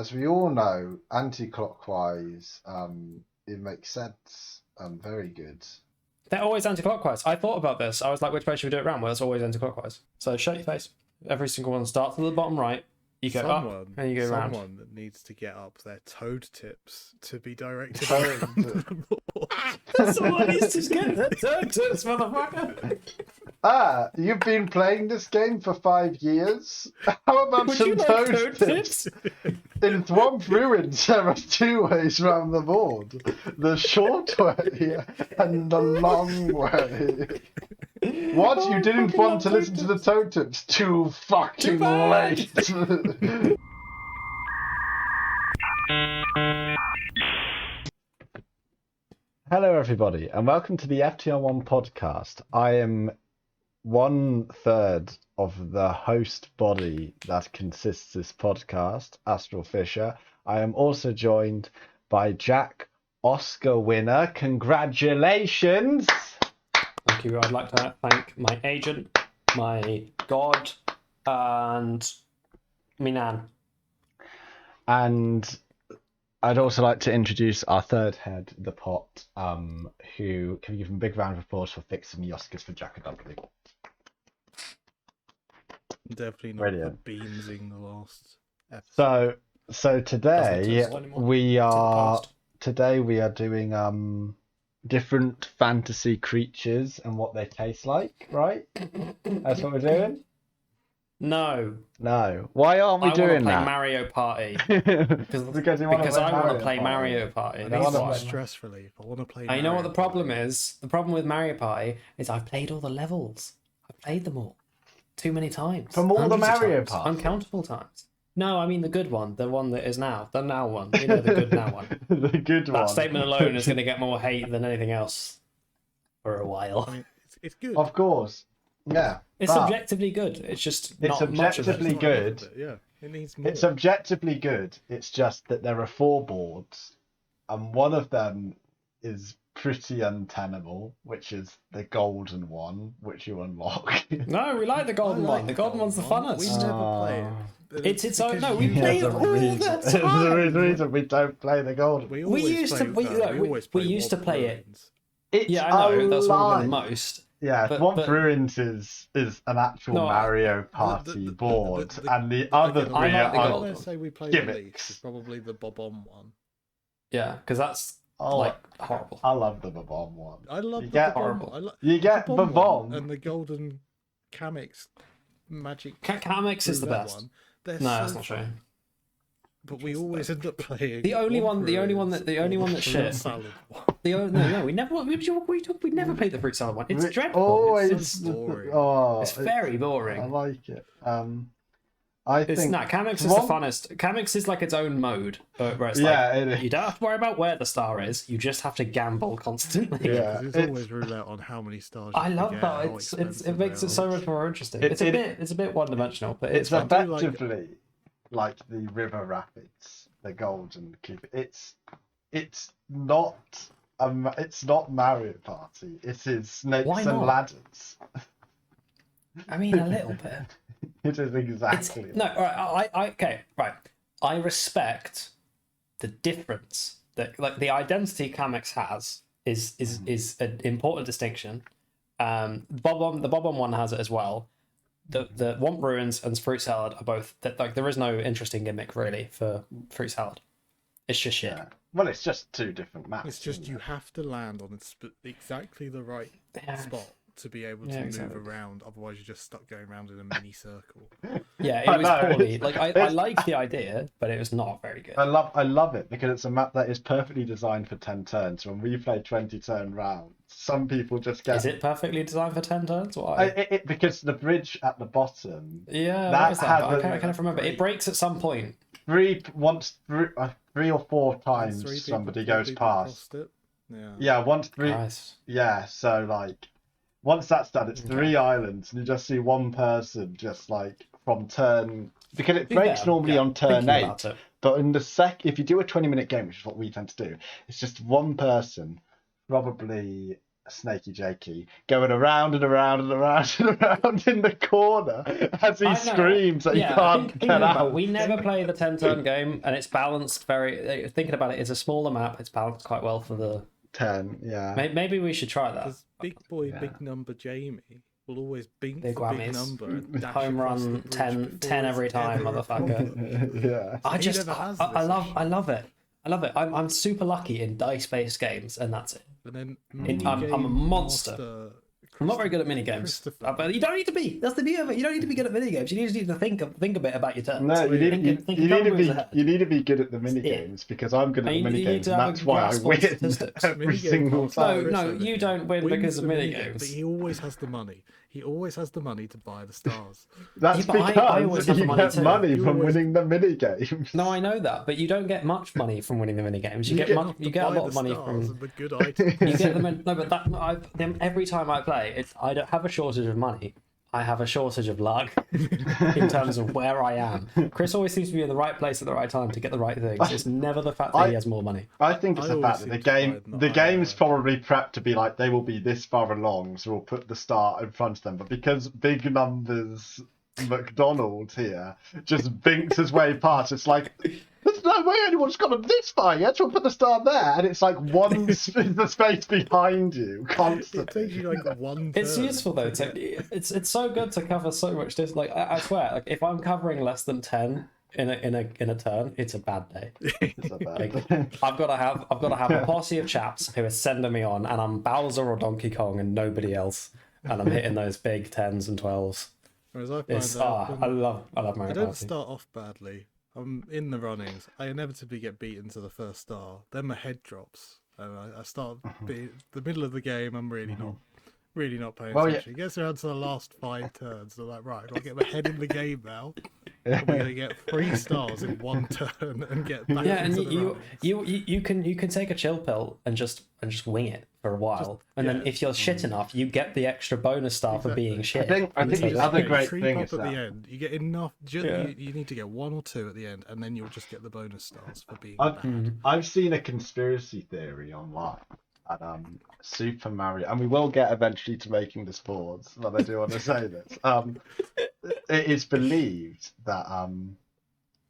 as we all know, anti-clockwise, it makes sense. Very good. They're always anti-clockwise. I thought about this. I was like, which way should we do it around? Well, it's always anti-clockwise. So shut your face. Every single one starts at the bottom right. You go up and you go round. Someone that needs to get up their toad tips to be directed around the board. Someone needs to get their toad tips, motherfucker. You've been playing this game for 5 years? How about Would some you like toad toad tips? In Swamp Ruins, there are 2 ways round the board. The short way and the long way. What? You didn't want to listen to the toad tips? Too fucking late. Hello everybody and welcome to the FTR1 podcast. I am 1/3 of the host body that consists this podcast, Astral Fisher. I am also joined by Jack, Oscar winner. Congratulations! Thank you. I'd like to thank my agent, my god, and me nan. And I'd also like to introduce our third head, the pot, who can we give him a big round of applause for fixing the Oscars for Jack and W. Definitely not Brilliant. the beamsing the last episode. So today we are doing different fantasy creatures and what they taste like, right? That's what we're doing? No. Why aren't we doing play that? Mario Party. because I want to play Mario Party. I That's need some why. stress relief. I want to play And you know what the Mario problem Party. is? The problem with Mario Party is I've played all the levels. I've played them all. Too many times. From all the Hundreds of Mario times. Party? Uncountable times. No, I mean the good one. The one that is now. The now one. You know, the good now one. The good one. That statement alone is going to get more hate than anything else for a while. I mean, it's good. Of course. Yeah. It's but objectively good. It's just It's not much of it. objectively good. Yeah, it needs more. It's objectively good. It's just that there are 4 boards, and one of them is pretty untenable, which is the golden one, which you unlock. No, we like the golden one. The golden one's the funnest. We never play it. It's its own. No, we because play you- it all the There's a time. reason we don't play the golden. We We always used play, to- we- no, we always used to Swamp play it. Ruins. It's Yeah, I know. That's one of alive. the most. Yeah, but- Swamp but- Ruins is an actual No, Mario Party board, and the other Again, 3 I like the are gold. I'm going to say we play gimmicks. the least is probably the Bob-omb one. Yeah, because that's like horrible. I love the Bob-omb one. I love You the get- Bob-omb. You get the Bob-omb. one and the golden Kamix magic. Kamix is the roulette best. one. They're No, so that's not true. fun. But we always end up playing The only one that's fruit shit. salad one. No, we never played the fruit salad one. It's dreadful. Always, It's boring. it's very I boring. like it. Kamix is the funnest. Kamix is like its own mode, where it's Yeah, like it is. you don't have to worry about where the star is. You just have to gamble constantly. Yeah, 'cause it's- it's always roulette on how many stars. I you love get, that. how It expensive makes they it so are. much more interesting. It- It's a bit one dimensional, but It's fun. effectively like the River Rapids, the Golden Cube. It's not Mario Party. It is Snakes Why and not? Ladders. I mean, a little bit. It is exactly. No, all right. Okay, right. I respect the difference that, like, the identity Kamix has is an important distinction. The Bob-omb one has it as well. The Womp Ruins and Fruit Salad are both like, there is no interesting gimmick really for Fruit Salad. It's just shit. Yeah. Well, it's just 2 different maps. It's just isn't you it? have to land on exactly the right Yeah. spot to be able to Yeah, move exactly. around. Otherwise, you're just stuck going around in a mini circle. Yeah, I it was know, poorly. it's- Like I it's- like the idea, but it was not very good. I love it because it's a map that is perfectly designed for 10 turns. When we play 20-turn rounds, some people just get Is it perfectly designed for 10 turns? Why? because the bridge at the bottom Yeah, that what is that? had I a- can't remember. It breaks at some point. three or four Once times 3 somebody people- 4 goes people past. crossed it. Yeah. Yeah, once 3. Christ. Yeah, so like once that's done, it's 3 islands, and you just see one person just like from turn, because it breaks normally on turn Thinking 8. about it. But in the if you do a 20-minute game, which is what we tend to do, it's just one person, probably Snakey Jakey going around and around and around and around in the corner as he screams that he can't get out. We never play the 10-turn game, and it's balanced very. Thinking about it, it's a smaller map. It's balanced quite well for the 10. Yeah. Maybe we should try that. Because big boy, big number Jamie will always bink Big the big whammies. number and dash Home across the run bridge 10 before every it's time, ever a problem. motherfucker. Yeah. He never has I this love issue. I love it. I love it. I'm super lucky in dice-based games, and that's it. And then I'm a minigame monster. master I'm not very good at minigames, Christopher. but you don't need to be. That's the beauty of it. You don't need to be good at minigames. You just need to think a bit about your turns. No, you need to be good at the mini Yeah. games because I'm good at the And mini you need games, to and have a that's why I grasp on win statistics. every Minigame single master time. No, Christopher you don't win wins because of the mini minigame, games. But he always has the money. He always has the money to buy the stars. That's Yeah, but I always because have the you money get too. money You from always- winning the mini games. No, I know that, but you don't get much money from winning the mini games. You You get get much, you get a Buy lot the of money stars from. and the good items. You get them in, no, but then every time I play, I don't have a shortage of money. I have a shortage of luck in terms of where I am. Chris always seems to be in the right place at the right time to get the right things. It's never the fact that he has more money. I think it's I the always fact that seem to find the that game's probably prepped to be like they will be this far along, so we'll put the start in front of them. But because big numbers McDonald here just binks his way past, it's like there's no way anyone's got this far yet. So we'll put the star there, and it's like the space behind you It constantly. takes you like one It's turn. useful though. It's so good to cover so much. Like I swear, like if I'm covering less than 10 in a turn, it's a bad day. It's a bad- I've got to have a posse of chaps who are sending me on, and I'm Bowser or Donkey Kong and nobody else, and I'm hitting those big 10s and 12s. Whereas I find It's that I love I Mario don't Party. start off badly. I'm in the runnings. I inevitably get beaten to the first star. Then my head drops, and I start the middle of the game. I'm really not paying Well, attention. It gets around to the last 5 turns. I'm like, right, I'll get my head in the game now. And we're gonna get 3 stars in 1 turn and get back Yeah, and into the runnings. you can take a chill pill and just wing it for a while, and then if you're shit enough, you get the extra bonus star for being shit. I think the other great creep thing up is at that the end. You get enough. Yeah. You need to get 1 or 2 at the end, and then you'll just get the bonus stars for being bad. I've seen a conspiracy theory online and Super Mario, and we will get eventually to making the sports, but I do want to say this. It is believed that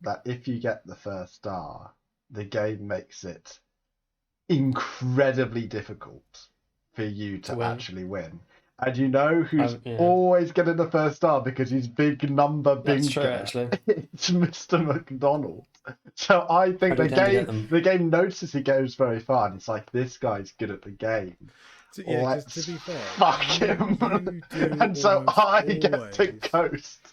that if you get the first star, the game makes it incredibly difficult for you to win. actually win. And you know who's Yeah. always getting the first star because he's big number bingo. That's true, actually. It's Mr. McDonald. So I think I do tend to get them. the game notices he goes very far, and it's like this guy's good at the game. So, yeah, 'cause Let's to be fair, fuck him. you do And so almost I get to always- coast.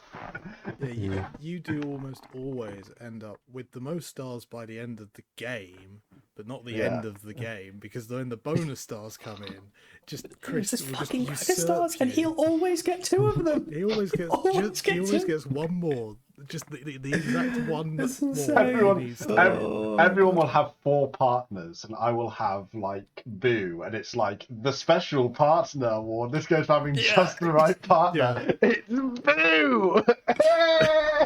Yeah, you do almost always end up with the most stars by the end of the game, but not the Yeah. end of the game, because when the bonus stars come in, Chris Just will fucking just cracker stars, usurp and you. he always get 2 of them. He always gets Always he always gets gets one more, just the exact one That's more. insane. Everyone, he needs to everyone will have 4 partners, and I will have like Boo, and it's like the special partner award. This goes for having just the right partner. It's Boo.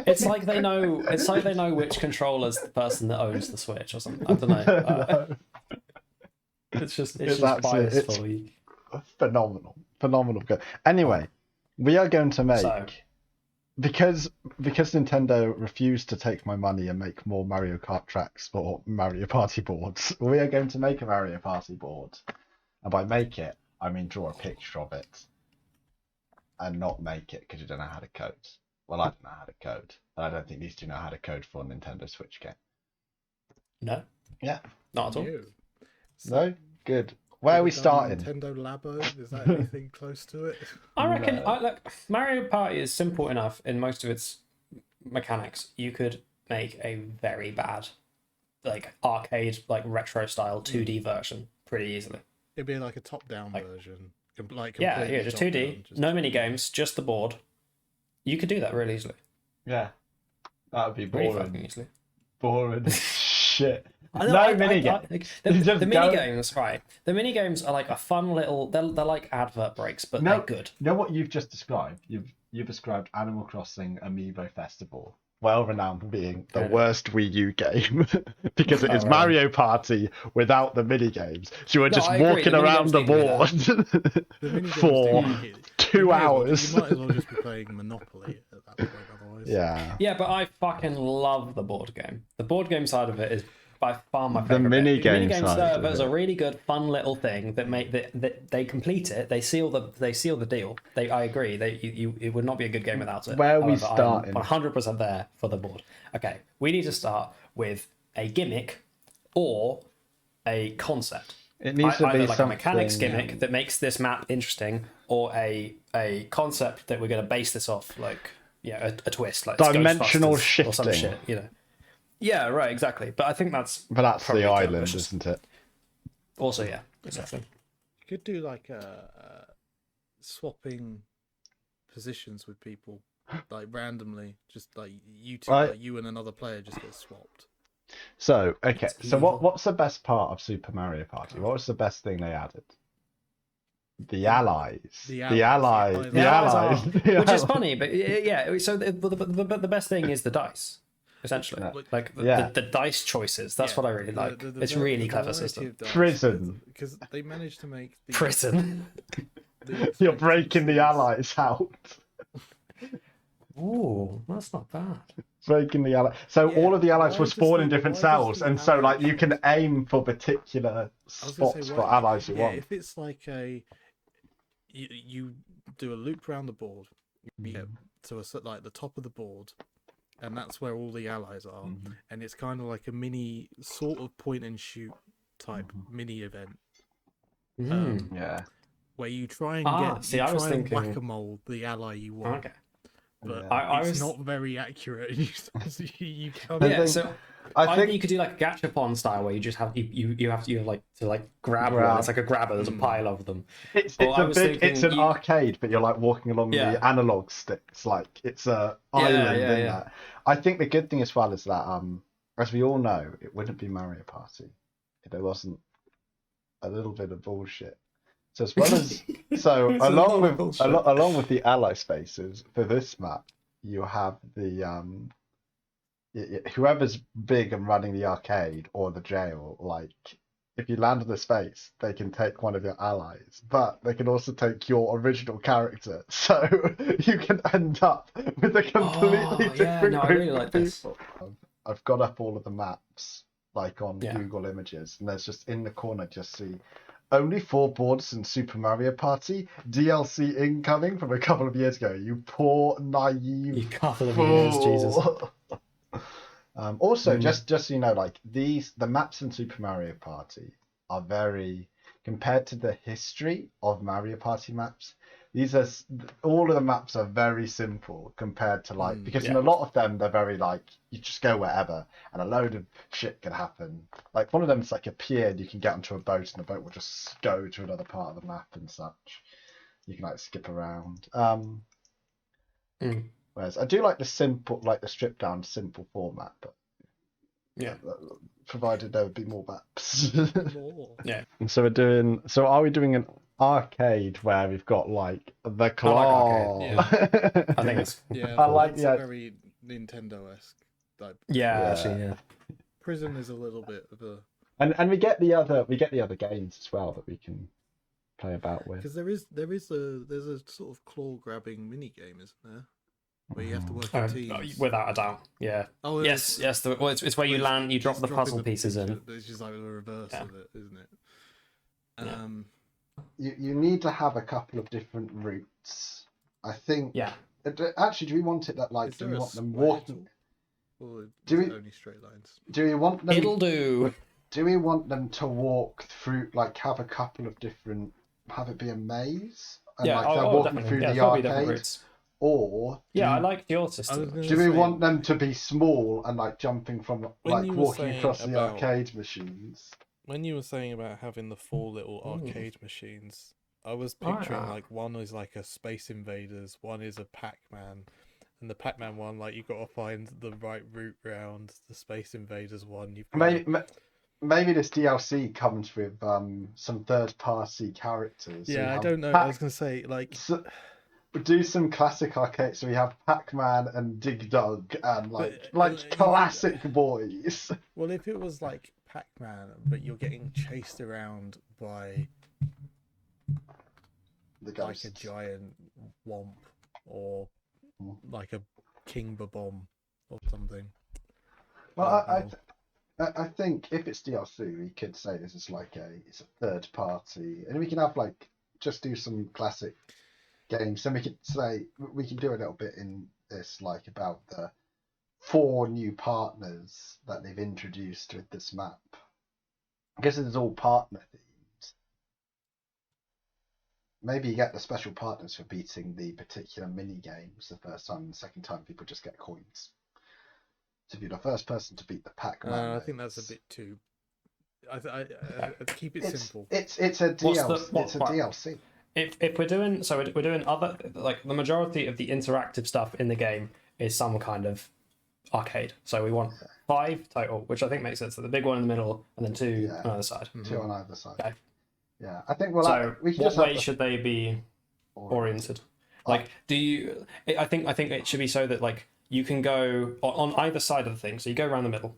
It's like they know. It's like they know which controller's the person that owns the Switch or something. I don't know. It's just absolutely- biased for you. phenomenal game. Anyway, we are going to make So- because Nintendo refused to take my money and make more Mario Kart tracks for Mario Party boards. We are going to make a Mario Party board, and by make it, I mean draw a picture of it, and not make it because you don't know how to code. Well, I don't know how to code, and I don't think these two know how to code for a Nintendo Switch game. No, Yeah, not at all. You. no, good. Where are we starting? Nintendo Labo? Is that anything close to it? I reckon. No. Mario Party is simple enough in most of its mechanics. You could make a very bad, like arcade, like retro style 2D version pretty easily. It'd be like a top-down version, like Yeah, completely just top-down, 2D, no mini games, just the board. You could do that really easily. Yeah, that would be Really boring. fucking easily. Boring shit. I know, No mini game. The Just mini go- games, right? The mini games are like a fun little. They're like advert breaks, but No. they're good. You know what you've just described? You've described Animal Crossing Amiibo Festival well renowned for being the Really? worst Wii U game because it Oh, is really? Mario Party without the mini games. So you were No, just I agree. walking The around minigames the need to be there. board The minigames for do make it. 2 hours. You might as well just be playing Monopoly at that point, otherwise. Yeah. Yeah, but I fucking love the board game. The board game side of it is by far my The favorite. mini bit. game Minigame side of server is a it. really good, fun little thing that make that they complete it. They seal the deal. I agree. It would not be a good game without it. Where are we However, starting? I'm 100% there for the board. Okay, we need to start with a gimmick or a concept. It needs to Either be like something, a mechanics gimmick that makes this map interesting, or a concept that we're going to base this off, like a twist, like dimensional Ghostbusters or some shifting. shit, Yeah, right, exactly. But I think that's But probably the too island, ambitious. isn't it? Also, yeah, exactly. You could do like swapping positions with people, like randomly, just like you two, Right. like you and another player just get swapped. So, okay. It's So evil. what's the best part of Super Mario Party? What was the best thing they added? The allies. The The allies, allies. yeah, The Yeah, allies. which is funny, but yeah. So the best thing is the dice, essentially, No. like Yeah. the dice choices. That's what I really like. It's really clever system. Prison. Because they managed to make the Prison. You're breaking the allies out. Ooh, that's not bad. Breaking the allies. So Yeah, all of the allies why will does spawn the- in different why does cells, the and so like you allies- can aim for particular I was gonna spots say, for why- allies you want. If it's like you do a loop around the board, you get to like the top of the board, and that's where all the allies are, and it's kind of like a mini sort of point and shoot type mini event Yeah. where you try and I was thinking whack-a-mole the ally you want. Okay. But Yeah. I it's was- not very accurate. You can't. I Yeah, think- so I either think you could do like a gachapon style where you just have you have to like grab Grab. one. It's like a grabber. There's a pile of them. it's Well, I a was big it's thinking an you- arcade, but you're like walking along Yeah. the analog sticks, like it's a island yeah, in yeah. that. I think the good thing as well is that as we all know, it wouldn't be Mario Party if there wasn't a little bit of bullshit. So as well as so It's a lot along of with bullshit. along with the ally spaces for this map, you have the whoever's big and running the arcade or the jail, like if you land in the space, they can take one of your allies, but they can also take your original character. So you can end up with a completely different no, I group really of like this. people. I've got up all of the maps like on Yeah. Google Images, and there's just in the corner just see only 4 boards in Super Mario Party. DLC incoming from a couple of years ago. You poor naive You couple of years, Jesus. fool. Also, just so you know, like the maps in Super Mario Party are very compared to the history of Mario Party maps. These are all of the maps are very simple compared to like because in yeah. a lot of them they're very like you just go wherever and a load of shit can happen. Like one of them is like a pier and you can get onto a boat and the boat will just go to another part of the map and such. You can like skip around. Whereas I do like the simple, like the stripped down simple format, but Yeah. provided there would be more maps. Yeah. And so are we doing an arcade where we've got like the claw? arcade, I think it's Yeah, I like that's the a idea. very Nintendo-esque type. actually, yeah. Prison is a little bit of a And we get the other games as well that we can play about with. because there's a sort of claw grabbing mini game, isn't there? Where you have to work in teams. Without a doubt, yeah. Oh, Yes. It's where you land, you drop the puzzle pieces in. It's just like the reverse of it, isn't it? Yeah. You need to have a couple of different routes. I think. Yeah. Actually, do we want it that like Is do there we a want them square walking? Or Do is it we- only straight lines? Do we want them? It'll do. Do we want them to walk through, like, have a couple of different, have it be a maze? And, Yeah, like, they're walking definitely. through Yeah, the probably different arcade? routes. Or Yeah, I do, like your system. gonna do we say, want them to be small and, like, jumping from, When like, you were walking saying across the about- arcade machines? When you were saying about having the 4 little arcade machines, I was Oh, picturing yeah. like one is like a Space Invaders, one is a Pac-Man, and the Pac-Man one, like you got to find the right route round. The Space Invaders one, you've got Maybe this DLC comes with some third-party characters. So you yeah, I have don't know. I Pac- was gonna say like So, do some classic arcades. So we have Pac-Man and Dig Dug and But, classic boys. well, if it was like Pac-Man, but you're getting chased around by The like ghosts. a giant womp or like a king bomb or something. Well, I think if it's DLC, we could say this is it's a third party, and we can have just do some classic games. Then we could say we can do a little bit in this about the 4 new partners that they've introduced with this map. I guess it's all partner themed. Maybe you get the special partners for beating the particular mini games the first time, and the second time people just get coins. To be the first person to beat the Pac-Man. I think that's a bit too. I keep it simple. It's a DLC. It's a DLC. If we're doing we're doing other the majority of the interactive stuff in the game is some kind of arcade. So we want 5 total, which I think makes sense. So the big one in the middle, and then 2 on either side. 2 on either side. Okay. Yeah, I think we can what way should they be oriented? Do you? I think it should be so that you can go on either side of the thing. So you go around the middle,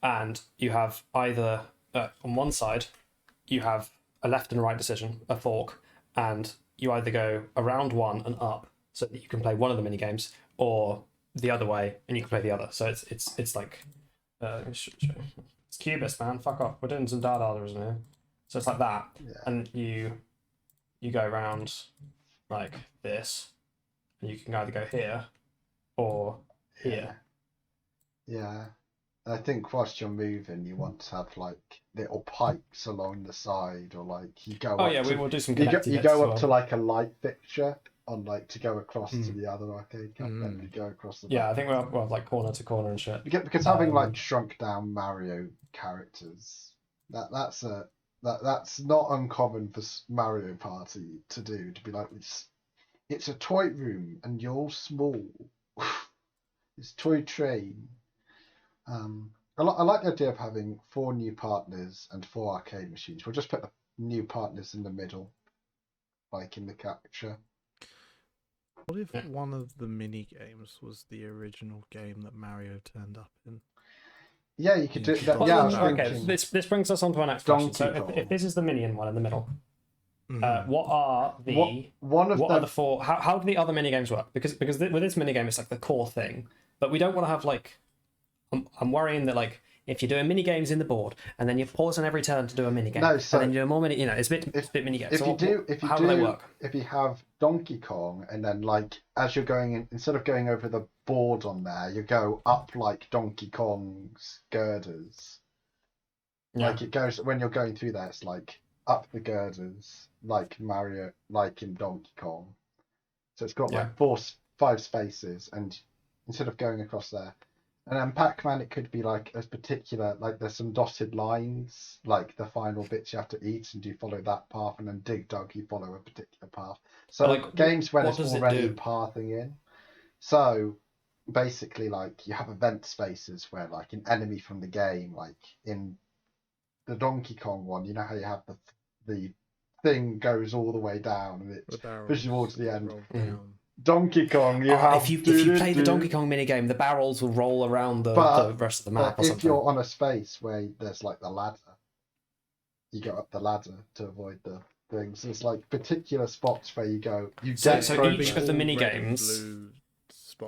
and you have either on one side you have a left and right decision, a fork, and you either go around one and up so that you can play one of the mini games, or the other way and you can play the other. So it's like it's Cubist, man. Fuck off. We're doing some data in here. So it's like that, and you go around like this, and you can either go here or here. Yeah. I think whilst you're moving, you want to have little pipes along the side, or you go. We will do some. You go up to a light fixture on to go across to the other arcade cup, then you go across the. Yeah, I think we'll have corner to corner and shit. Because having shrunk down Mario characters, that's not uncommon for Mario Party to do. To be it's a toy room and you're all small. It's toy train. I like the idea of having 4 new partners and 4 arcade machines. We'll just put the new partners in the middle, in the capture. What if one of the mini games was the original game that Mario turned up in? Yeah, you could do that. Yeah, I was thinking... This brings us on to our next question. So if this is the minion one in the middle, what are the are the 4? How do the other mini games work? Because with this mini game, it's the core thing, but we don't want to have I'm worrying that if you're doing mini games in the board and then you pause on every turn to do a mini game, and then you do more mini, it's a bit mini games. How do they work? If you have Donkey Kong and then as you're going in, instead of going over the board on there, you go up Donkey Kong's girders. Yeah. It goes when you're going through there. It's up the girders, like Mario, in Donkey Kong. So it's got 5 spaces, and instead of going across there. And then Pac-Man, it could be a particular, there's some dotted lines, the final bits you have to eat, and you follow that path, and then Dig Dug, you follow a particular path. So games where there's already pathing in. So basically, you have event spaces where, an enemy from the game, in the Donkey Kong one, you know how you have the thing goes all the way down, and it's visual to the end. Donkey Kong, if you play the Donkey Kong minigame, the barrels will roll around the rest of the map. But if you're on a space where there's the ladder, you go up the ladder to avoid the things. There's particular spots where you go. So each of the minigames,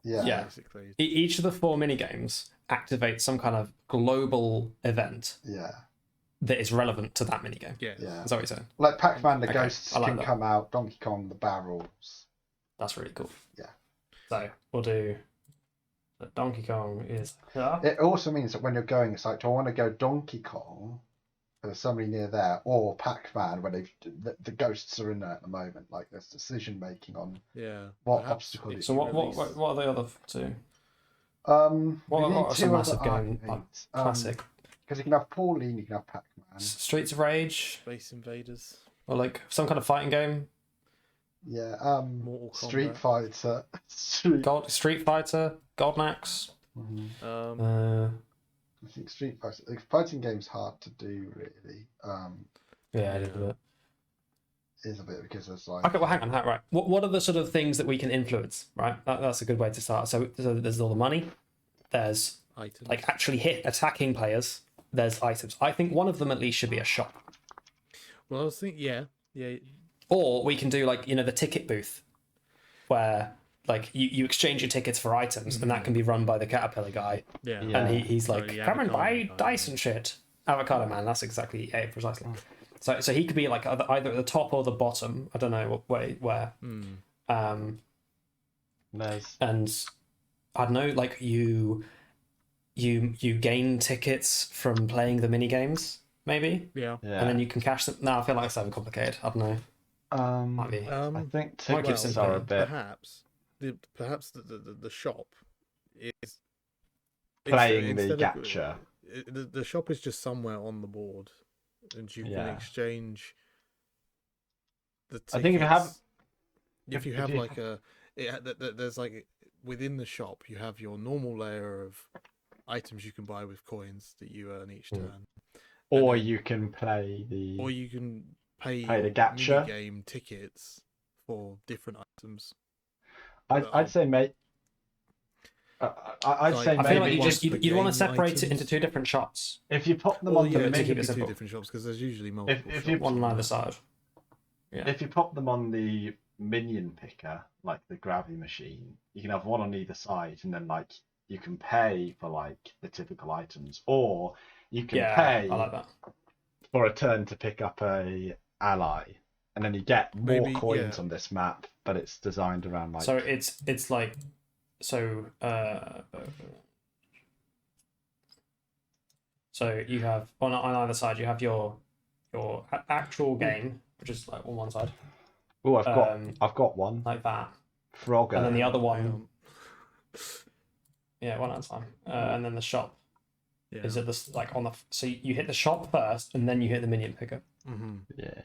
basically, each of the 4 minigames activates some kind of global event. Yeah. That is relevant to that minigame. Yeah. Is that what you're saying? Pac-Man, the ghosts can come out. Donkey Kong, the barrels. That's really cool. Yeah. So we'll do that. Donkey Kong is here. It also means that when you're going, it's do I want to go Donkey Kong? There's somebody near there, or Pac-Man, where the ghosts are in there at the moment. There's decision making on what obstacle. So what are the other 2? What are some massive game classic? Because you can have Pauline, you can have Pac-Man. Streets of Rage, Space Invaders, or some kind of fighting game. Yeah, Street Fighter. Street Fighter, Golden Axe. I think Street Fighter. Fighting game's hard to do, really. Yeah, a little bit. is a bit because it's like. Okay, well, hang on, right. What are the sort of things that we can influence, right? That's a good way to start. So there's all the money. There's Items. like actually attacking players. There's items. I think one of them at least should be a shop. Well, I was thinking, yeah. Or we can do like, the ticket booth where like you exchange your tickets for items and that can be run by the caterpillar guy. Yeah. And he's like, the come and buy avocado guy, dice and shit. Avocado man, that's exactly it, precisely. So he could be like either at the top or the bottom. I don't know where. There's And I don't know, like you gain tickets from playing the mini games, maybe, Yeah. and then you can cash them. No, I feel like it's overcomplicated. I don't know. Might be. I think Might give tickets some are a bit Perhaps the shop is playing the instead of- gacha. The shop is just somewhere on the board, and you can exchange the tickets. I think if you have like there's like within the shop you have your normal layer of items you can buy with coins that you earn each turn, Or then, you can play the. or you can pay the gacha game tickets for different items. I'd say, mate. I'd Like, say I feel like maybe you'd want to game separate it items. into two different shops. if you pop them Well, on yeah, the to mini, keep it simple. two different shops because there's usually multiple. if shops you- One on there. either side. Yeah. if you pop them on the minion picker, like the gravity machine, you can have one on either side, and then like you can pay for like the typical items, or you can pay I like that. for a turn to pick up a ally, and then you get more Maybe, coins yeah. on this map, but it's designed around like. So it's like so you have on either side you have your actual game, which is like on one side, Oh, I've got one. like that, Frogger. and then the other Hang one, on. one at a time, and then the shop Yeah. is at this like on the. So you hit the shop first, and then you hit the minion picker. Mm-hmm. Yeah.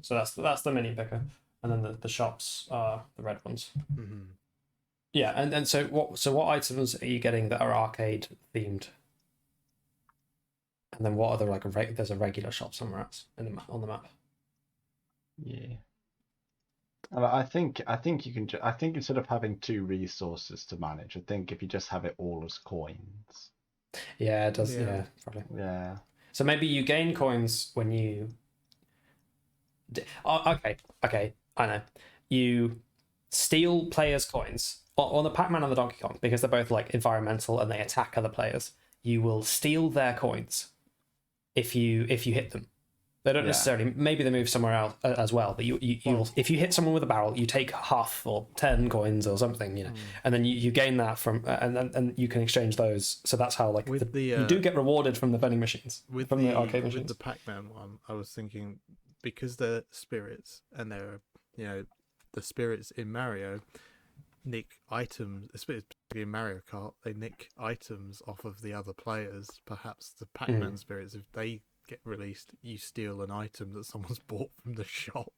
So that's the minion picker, and then the shops are the red ones. Mm-hmm. Yeah, and so what items are you getting that are arcade themed? And then what other like there's a regular shop somewhere else on the map. Yeah. And I think you can. I think instead of having two resources to manage, I think if you just have it all as coins. Yeah, it does. Yeah. Yeah, probably. Yeah. So maybe you gain coins when you. Oh, okay, I know. You steal players' coins on the Pac-Man and the Donkey Kong because they're both like environmental and they attack other players. You will steal their coins if you hit them. They don't necessarily. Maybe they move somewhere else as well. But you'll if you hit someone with a barrel, you take half or 10 coins or something, and then you gain that from and you can exchange those. So that's how like you do get rewarded from the vending machines from the arcade machines. With the Pac-Man one, I was thinking because they're spirits and they're the spirits in Mario nick items, especially in Mario Kart, they nick items off of the other players. Perhaps the Pac-Man spirits, if they get released, you steal an item that someone's bought from the shop.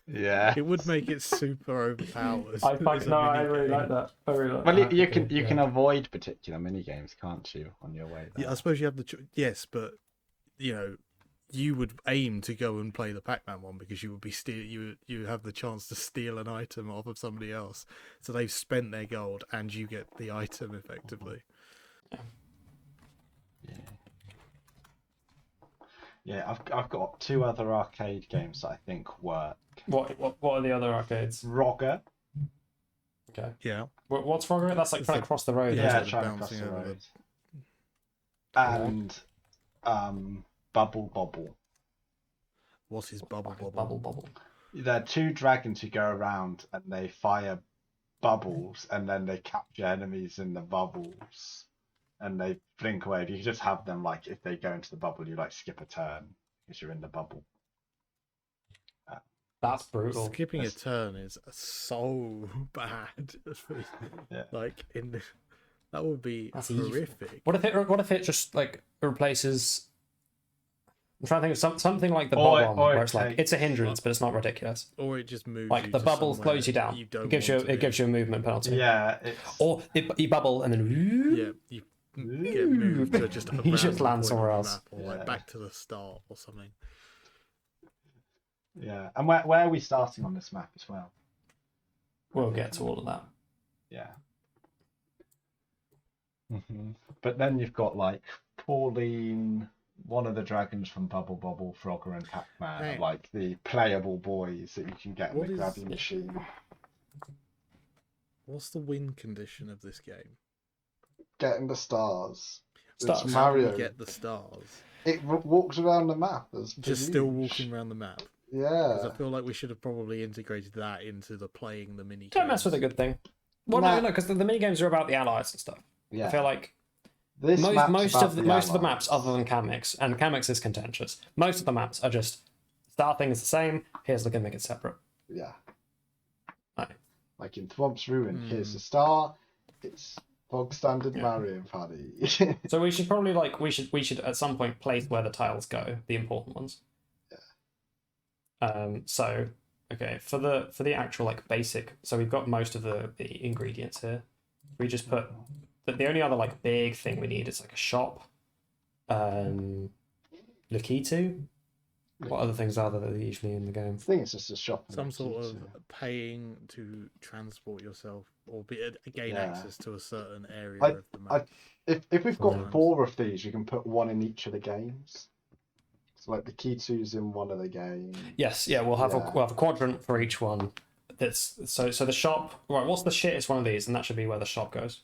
Yeah. It would make it super overpowered. I really like that. I really like Well, that. you can avoid particular mini games, can't you, on your way there? Yeah, I suppose you have the yes, but you would aim to go and play the Pac-Man one because you would be you have the chance to steal an item off of somebody else. So they've spent their gold and you get the item effectively. Yeah, I've got two other arcade games that I think work. What are the other arcades? Frogger. Okay. Yeah. What's Frogger? That's like It's trying like- to cross the road. Yeah, isn't Yeah, it? trying to cross bouncing the over road. And Bubble Bobble. What is Bubble Bobble? Bubble. There are two dragons who go around and they fire bubbles and then they capture enemies in the bubbles and they blink away. If you just have them like if they go into the bubble, you like skip a turn because you're in the bubble. That's brutal. Skipping a turn is so bad. Yeah. Like that would be That's evil. horrific. What if it just like replaces? I'm trying to think of something like the Or- bob-omb, or where it it's like takes- it's a hindrance, but it's not ridiculous. Or it just moves Like you the to bubbles somewhere close you down. you don't It gives want to you be. a movement penalty. Yeah, it's Or you bubble and then Yeah, you get moved to just a You just random land point somewhere on the else. map or Yeah. like back to the start or something. Yeah. And where are we starting on this map as well? We'll get to all of that. Yeah. But then you've got like Pauline, one of the dragons from Bubble Bobble, Frogger, and Pac-Man are Hey. like the playable boys that you can get in What the is- grabby machine. What's the win condition of this game? Getting the stars. Stars. It's How do Mario. we get the stars? It walks around the map as Just per still usual. walking around the map. Because Yeah. I feel like we should have probably integrated that into the playing the mini. Don't mess with a good thing. Well, Nah. no, because the mini games are about the allies and stuff. Yeah. I feel like This map's most about of the maps, allies. other than Kamix, and Kamix is contentious. Most of the maps are just star thing is the same. Here's the gimmick, it's separate. Yeah. Right. Like in Thwomp's Ruin, here's the star. It's bog standard Mario Party. So we should probably we should at some point place where the tiles go, the important ones. Yeah. So okay, for the actual like basic, so we've got most of the ingredients here. We just put the only other like big thing we need is like a shop. Lakitu. What other things are there usually in the game? I think it's just a shop. Some sort of paying to transport yourself or gain access to a certain area of the map. If we've got Sometimes. 4 of these, you can put one in each of the games. So like the Kitu's in one of the games. Yes, yeah, we'll have a quadrant for each one. That's so the shop. Right, what's the shittest one of these? And that should be where the shop goes.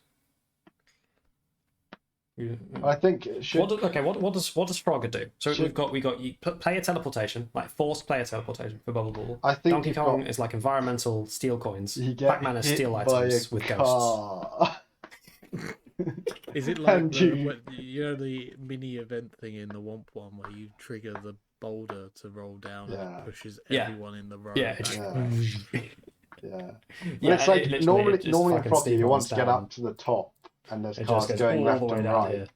I think it should. What does Frogger do? So we got you player teleportation, like forced player teleportation for Bubble Bobble. I think Donkey Kong is like environmental steal coins. You get Pac-Man is hit steal by items a with car. Is it like And the mini event thing in the Womp one where you trigger the boulder to roll down and it pushes everyone in the row? Yeah, Yeah. Yeah, It's like it normally just in fucking Froggy you want to get down. up to the top and there's It cars just goes going all left the way and down right. here.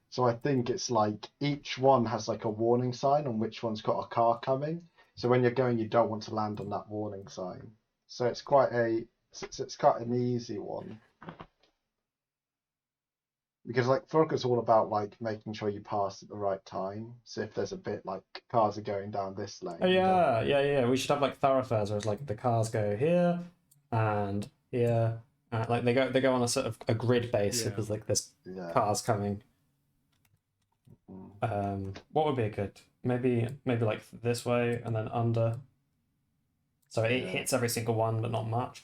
So I think it's like each one has like a warning sign on which one's got a car coming. So when you're going, you don't want to land on that warning sign. So it's quite an easy one. Because like Frogger's all about like making sure you pass at the right time. So if there's a bit like cars are going down this lane. Oh yeah. We should have like thoroughfares where it's like the cars go here and here. Like they go on a sort of a grid base because like there's cars coming. What would be a good maybe like this way and then under. So it hits every single one, but not much.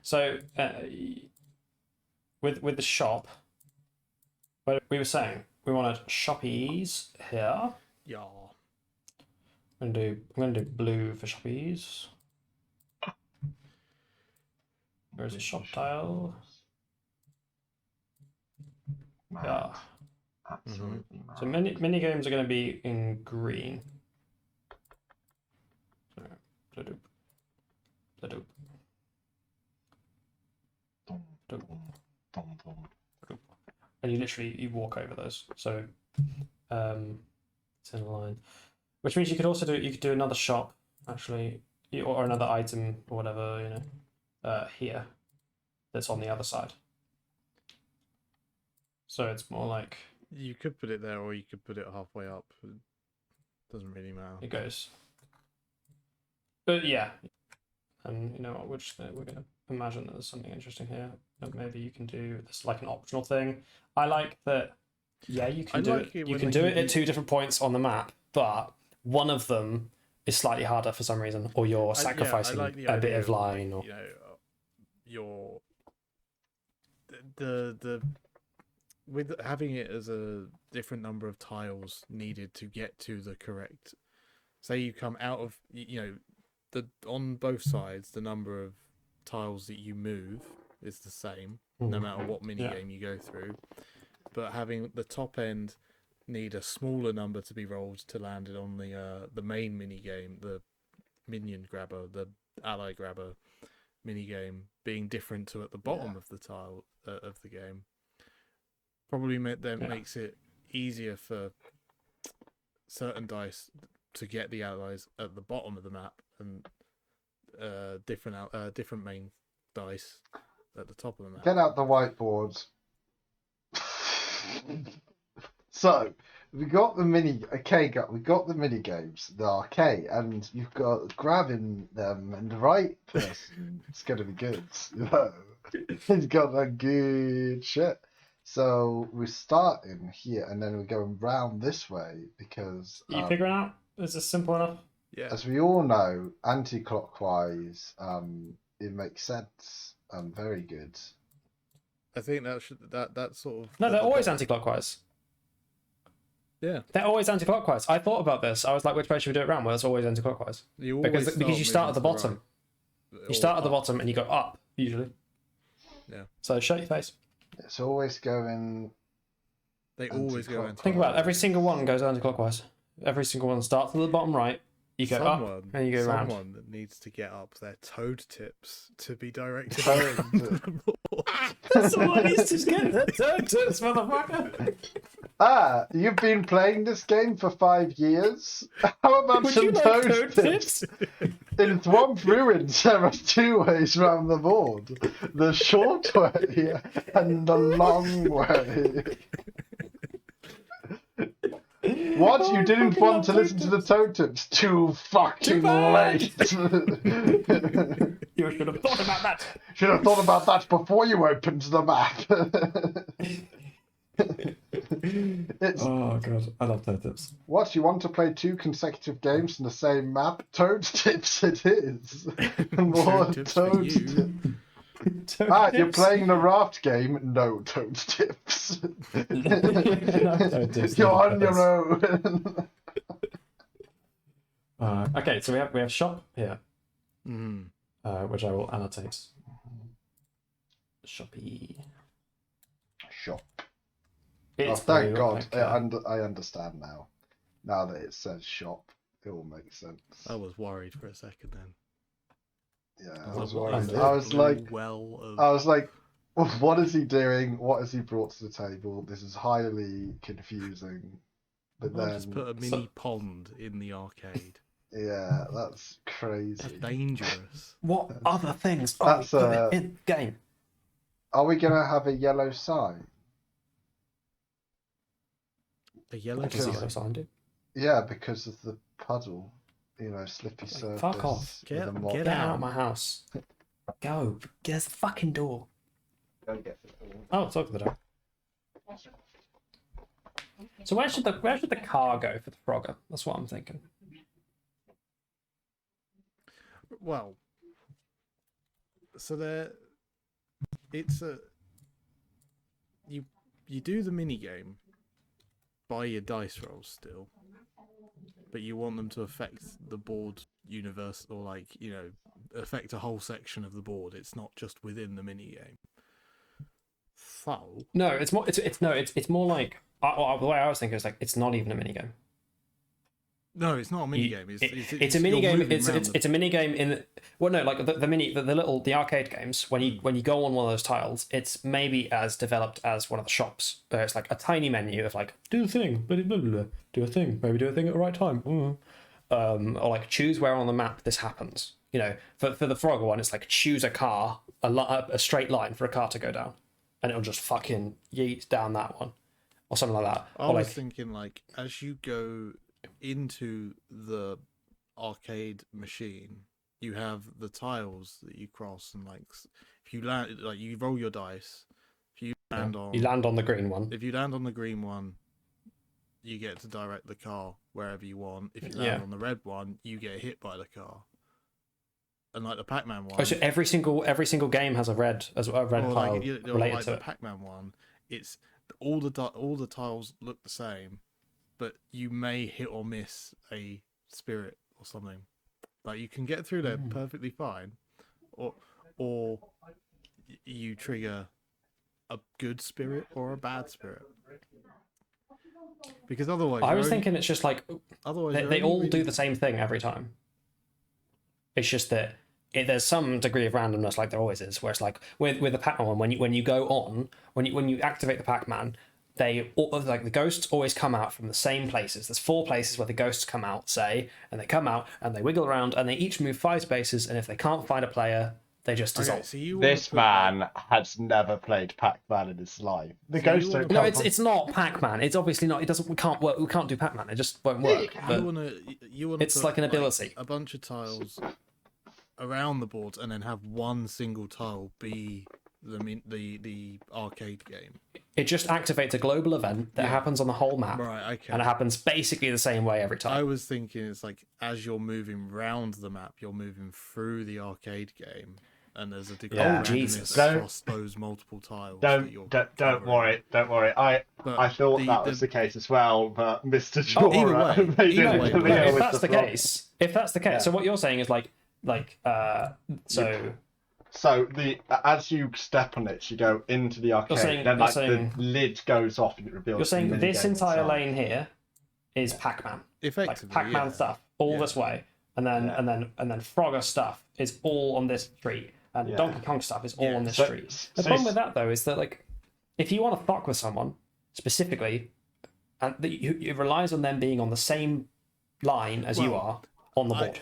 So with the shop, what we were saying, we wanted shoppies here. Yeah. I'm gonna do blue for shoppies. There's a shop tile. Yeah. Absolutely. So mini games are going to be in green. And you walk over those. So it's in a line, which means you could do another shop actually, or another item or whatever here. That's on the other side. So it's more like you could put it there, or you could put it halfway up. It doesn't really matter. It goes. But yeah, and you know what? We're gonna imagine that there's something interesting here. That maybe you can do this like an optional thing. I like that. Yeah, you can do it. You can do it at 2 different points on the map, but one of them is slightly harder for some reason, or you're sacrificing a bit of line, or your the with having it as a different number of tiles needed to get to the correct. Say you come out of on both sides, the number of tiles that you move is the same no matter what mini game you go through, but having the top end need a smaller number to be rolled to land it on the main mini game, the minion grabber, the ally grabber mini game being different to at the bottom of the tile of the game probably makes it easier for certain dice to get the allies at the bottom of the map and different main dice at the top of the map. Get out the whiteboard. So we got the we got the mini games, the arcade, and you've got grabbing them and the right person. It's gonna be good. You know, he's got that good shit. So we're starting here, and then we're going round this way because, Are you figuring out? Is this simple enough? Yeah. as we all know, anti-clockwise, it makes sense. Very good. I think that sort of. No, they're always anti-clockwise. Yeah. They're always anti-clockwise. I thought about this. I was like, which way should we do it around? Well, it's always anti-clockwise. Because you start at the bottom. You start at the bottom and you go up, usually. Yeah. So show your face. It's always going. They always go anti-clockwise. Think about it. Every single one goes anti-clockwise. Every single one starts at the bottom right. You go up and you go around. Someone that needs to get up their toad tips to be directed Toad around the board. Someone needs to get their toad tips, motherfucker. Ah, you've been playing this game for 5 years? How about Would some you like toad toad tips? tips? In Swamp Ruins, there are 2 ways round the board. The short way and the long way. What? Oh, You I didn't fucking want love to listen to the toad tips? Too fucking bad. late. You should have thought about that. Should have thought about that before you opened the map. Oh god, I love toad tips. What, you want to play 2 consecutive games in the same map? Toad tips it is. More Toad tips for you. tips. Toad You're tips. playing the raft game? No toad tips. No toad tips, You're no on tips. your own. Okay, so we have shop here, Mm. which I will annotate. Shoppy. Shop. It's Thank blue, God. okay. I understand now. Now that it says shop, it all makes sense. I was worried for a second then. Yeah, I I was what worried. is this I was blue like, well of... what is he doing? What has he brought to the table? This is highly confusing. But I'll then, just put a mini pond in the arcade. yeah, that's crazy. That's dangerous. What other things are That's, we putting in the game? Are we gonna have a yellow sign? A yellow What does the Because- yellow sign do? Yeah, because of the puddle. Slippy surface. Fuck off. with a Get mop. Get Get out out. of my house. Go. There's the fucking door. Go get the Oh, it's open the door. So where should the car go for the Frogger? That's what I'm thinking. Well, so it's a you do the mini game by your dice rolls still, but you want them to affect the board universe, or affect a whole section of the board. It's not just within the mini game. So No, it's more. It's more like the way I was thinking is like it's not even a minigame. no, it's not a mini game. It's a mini game. It's a mini game in the arcade games. When you go on one of those tiles, it's maybe as developed as one of the shops. It's like a tiny menu of like do the thing, blah, blah, blah, blah, do a thing, maybe do a thing at the right time, or like choose where on the map this happens. For the Frogger one, it's like choose a car, a straight line for a car to go down, and it'll just fucking yeet down that one, or something like that. I Or was like thinking as you go into the arcade machine, you have the tiles that you cross, and if you land, you roll your dice. If you land on the green one. if you land on the green one, you get to direct the car wherever you want. If you land on the red one, you get hit by the car. And the Pac-Man one. Oh, so every single game has a red tile related to the it. Pac-Man one, it's all the tiles look the same, but you may hit or miss a spirit or something. You can get through there perfectly fine, or you trigger a good spirit or a bad spirit. Because otherwise, I was thinking it's just like otherwise they all do the same thing every time. It's just that there's some degree of randomness, like there always is. Where it's like with the Pac-Man one, when you activate the Pac-Man, the ghosts always come out from the same places. There's 4 places where the ghosts come out, and they come out and they wiggle around and they each move 5 spaces. And if they can't find a player, They just dissolve. Okay, so you This man has never played Pac-Man in his life. The So ghosts you don't wanna- No, come it's not Pac-Man. It's obviously not. It doesn't. We can't work. We can't do Pac-Man. It just won't work. But you wanna it's put, like an ability. a bunch of tiles around the boards, and then have one single tile be the arcade game. It just activates a global event that happens on the whole map, Right. Okay. and it happens basically the same way every I time. was thinking it's like as you're moving round the map, you're moving through the arcade game, and there's a degree Yeah. of Jesus. randomness across those multiple tiles. that you're Don't covering. worry. I But thought that was the case as well, but Mr. Jora either way, made either it way, clear no, if with that's the plot. case, so what you're saying is So as you step on it, you go into the arcade. saying- then you're like saying- the lid goes off and it reveals. you're saying the this minigame entire inside. lane here is Pac-Man, like effectively, Pac-Man stuff all Yeah. this way, and then Frogger stuff is all on this street, and Yeah. Donkey Kong stuff is all on this So- street. The so problem with that though is that like, if you want to fuck with someone specifically, and it relies on them being on the same line as you Well, are on the board.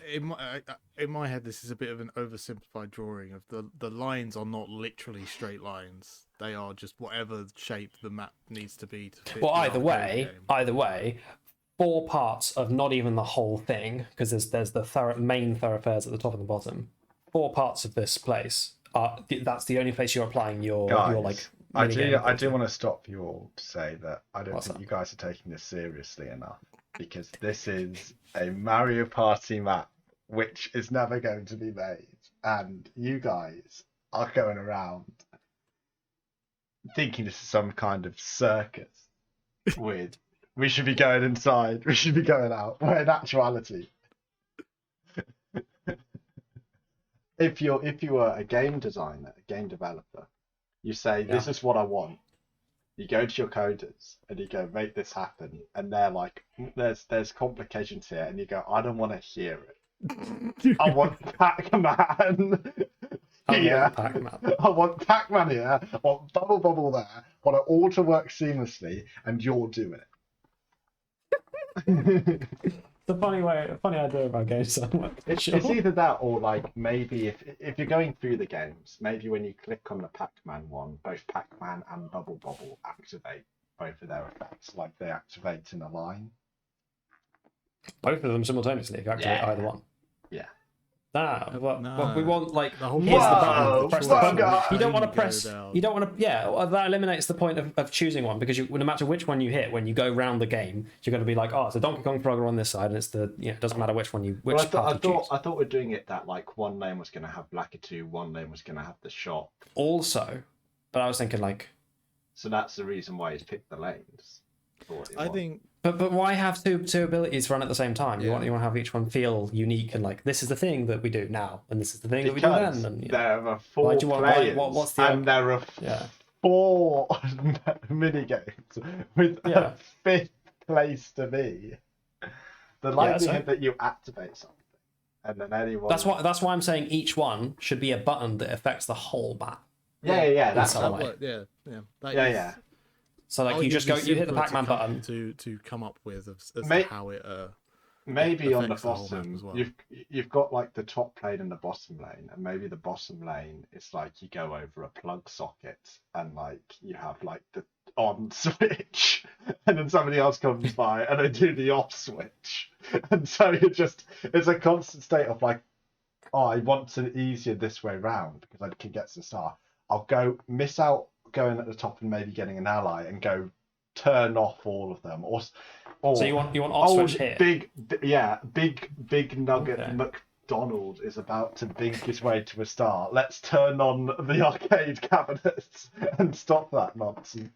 In my head, this is a bit of an oversimplified drawing of the lines are not literally straight lines. They are just whatever shape the map needs to be to fit. Well, the either arcade game. way, 4 parts of not even the whole thing, because there's the main thoroughfares at the top and the bottom. 4 parts of this place that's the only place you're applying your like. I minigame do ability. want to stop you all to say that I don't What's think that? you guys are taking this seriously enough, because this is a Mario Party map which is never going to be made, and you guys are going around thinking this is some kind of circus with we should be going inside, we should be going out, where in actuality if you were a game designer, a game developer, you say, this is what I want. You go to your coders and you go, make this happen. And they're like, there's complications here. And you go, I don't want to hear it. I want Pac-Man here. I want Pac-Man here. I want Bubble Bubble there. I want it all to work seamlessly. And you're doing it. It's a funny idea about game design. It's either that or like maybe if you're going through the games, maybe when you click on the Pac-Man one, both Pac-Man and Bubble Bobble activate both of their effects, like they activate in a line. Both of them simultaneously if you activate either one. Yeah. What we want, like, The whole here's the Whoa, button. Press the fuck button. off. You don't want to Go press. down. You don't want to. Yeah, well, that eliminates the point of choosing one, because no matter which one you hit, when you go round the game, you're going to be like, oh, it's a Donkey Kong Frogger on this side, and it's it doesn't matter which one Well, I path you choose. thought we're doing it that like one lane was going to have Blackatoo, one lane was going to have the shop. Also, but I was thinking like, So that's the reason why he's picked the lanes. I think but why have two abilities run at the same time? You Yeah. want to have each one feel unique and like, this is the thing that we do now, and this is the thing that we do then. Because And, there are Why 4 do you want- players, what's the- and there are Yeah. 4 minigames with Yeah. a 5th place to be. The likelihood that you activate something and then anyone. That's why I'm saying each one should be a button that affects the whole map. Yeah. That's some what. way. yeah. So like, you just go, you hit the Pac-Man button. to come up with as May- to how it Maybe on the affects the whole map bottom, as well. you've got like the top lane and the bottom lane, and maybe the bottom lane is like you go over a plug socket and like you have like the on switch, and then somebody else comes by and they do the off switch, and so it's a constant state of like, oh, I want it easier this way round because I can get to the start. I'll go miss out going at the top and maybe getting an ally and go turn off all of them, or So you want off switch here. big nugget Okay. McDonald is about to bink his way to a star. Let's turn on the arcade cabinets and stop that nonsense.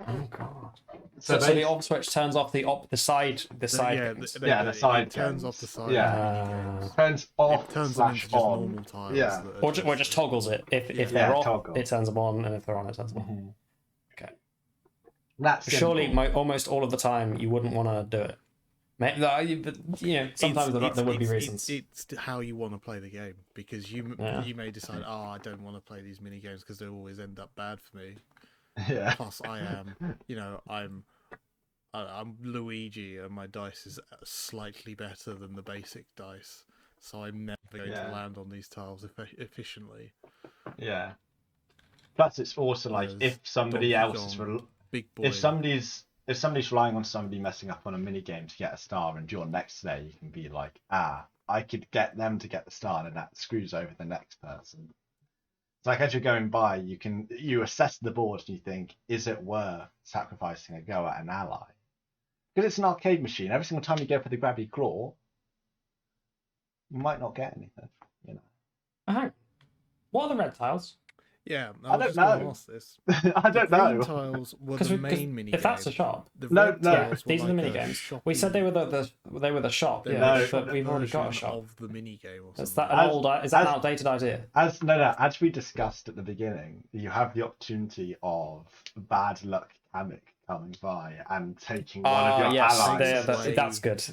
Oh god. So So they- the off switch turns off the side the side it turns games. off the side. Yeah. Turns off It turns them into slash just on. normal tiles. Yeah. that are Or just toggles it. If Yeah. they're off, Toggle. it turns them on, and if they're on, it turns them on. Okay. That's Surely, simple. almost all of the time, you wouldn't want to do it. But sometimes there would be reasons. It's how you want to play the game, because you Yeah. you may decide, I don't want to play these mini games because they always end up bad for me. Yeah. Plus, I'm Luigi, and my dice is slightly better than the basic dice, so I'm never going to land on these tiles efficiently. Yeah. Plus, it's also like Whereas if somebody Donkey else is Kong, Big Boy, if somebody's relying on somebody messing up on a mini game to get a star, and you're next there, you can be like, I could get them to get the star, and that screws over the next person. It's like as you're going by, you assess the board and you think, is it worth sacrificing a go at an ally? Because it's an arcade machine. Every single time you go for the grabby claw, you might not get anything. You know. What are the red tiles? Yeah, I don't know. Ask this. I don't know. The green tiles were the main mini. If that's a shop, no, these are the mini games. We said they were the shop. Yeah, but we've already got a shop of the mini game. Or is that an outdated idea? As we discussed at the beginning, you have the opportunity of bad luck Kamek coming by and taking one of your allies. That's good.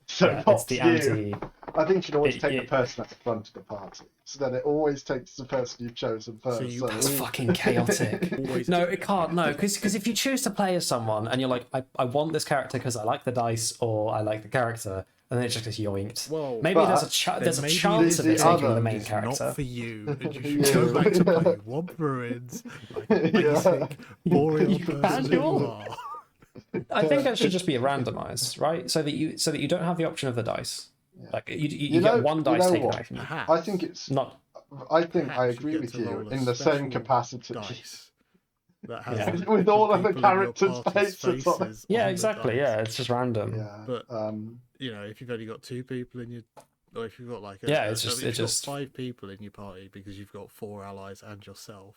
So yeah, it's the anti. I think you should always take the person at the front of the party. So then it always takes the person you've chosen first. That's fucking chaotic. No, it can't. No, because if you choose to play as someone and you're like, I want this character because I like the dice or I like the character, and then it just gets yoinked. Well, maybe there's a chance of it taking the main character. Not for you. And you should go back to play Womp Ruins, like basic, boring person you are. I think that should just be randomized, right? So that you don't have the option of the dice. Yeah. Like you get one dice taken away from you. I think it's not. I think I agree with you in the same capacity. Dice that has with all of the characters' faces on it. Yeah, exactly. Yeah, it's just random. Yeah, but you know, if you've only got 2 people in your, or if you've got like it's just 5 people in your party because you've got 4 allies and yourself.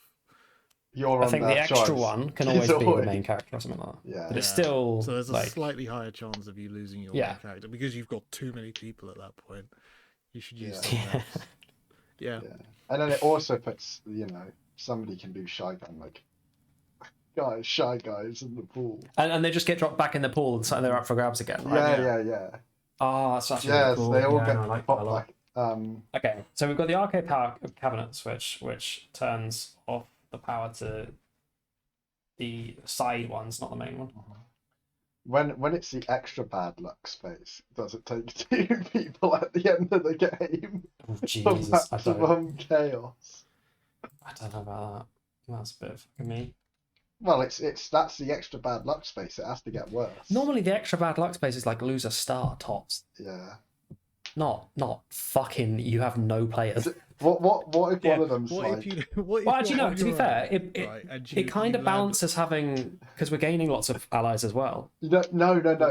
I think the extra one can always be the main character or something like that. Yeah. But it's still so there's a slightly higher chance of you losing your main character because you've got too many people at that point. You should use something else. Yeah. And then it also puts, somebody can do Shy Gun, like Shy Guys in the pool. And they just get dropped back in the pool and so they're up for grabs again, right? Yeah. Oh, that's actually really cool. They all get popped like. Okay, so we've got the arcade power cabinet switch, which turns off the power to the side ones, not the main one. When it's the extra bad luck space, does it take 2 people at the end of the game? Oh, Jesus, maximum chaos. I don't know about that. That's a bit of me. Well, that's the extra bad luck space. It has to get worse. Normally, the extra bad luck space is like lose a star tops. Yeah. Not fucking. You have no players. What if one of them's like? Well, actually, no. To be fair, it kind of balances having because we're gaining lots of allies as well. No.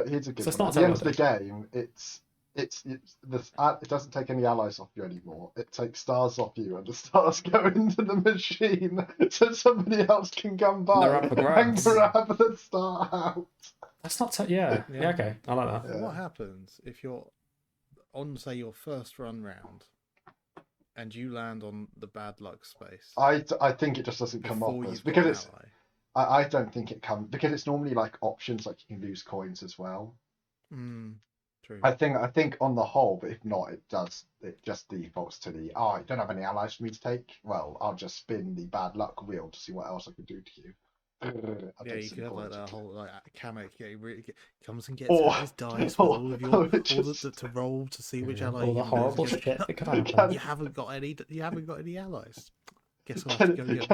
Here's a good one. At the end of the game, it doesn't take any allies off you anymore. It takes stars off you, and the stars go into the machine, so somebody else can come by and grab the star out. That's not. Yeah. Okay. I like that. Yeah. What happens if you're on, say, your first run round, and you land on the bad luck space? I think it just doesn't come off because it's. I don't think it comes because it's normally like options, like you can lose coins as well. True. I think on the whole, but if not, it does. It just defaults to the you don't have any allies for me to take. Well, I'll just spin the bad luck wheel to see what else I can do to you. You could have like that whole like Kamek comes and gets his dice with all of your to roll to see which ally. All the horrible shit that could happen. You haven't got any allies. Guess I'll have to go get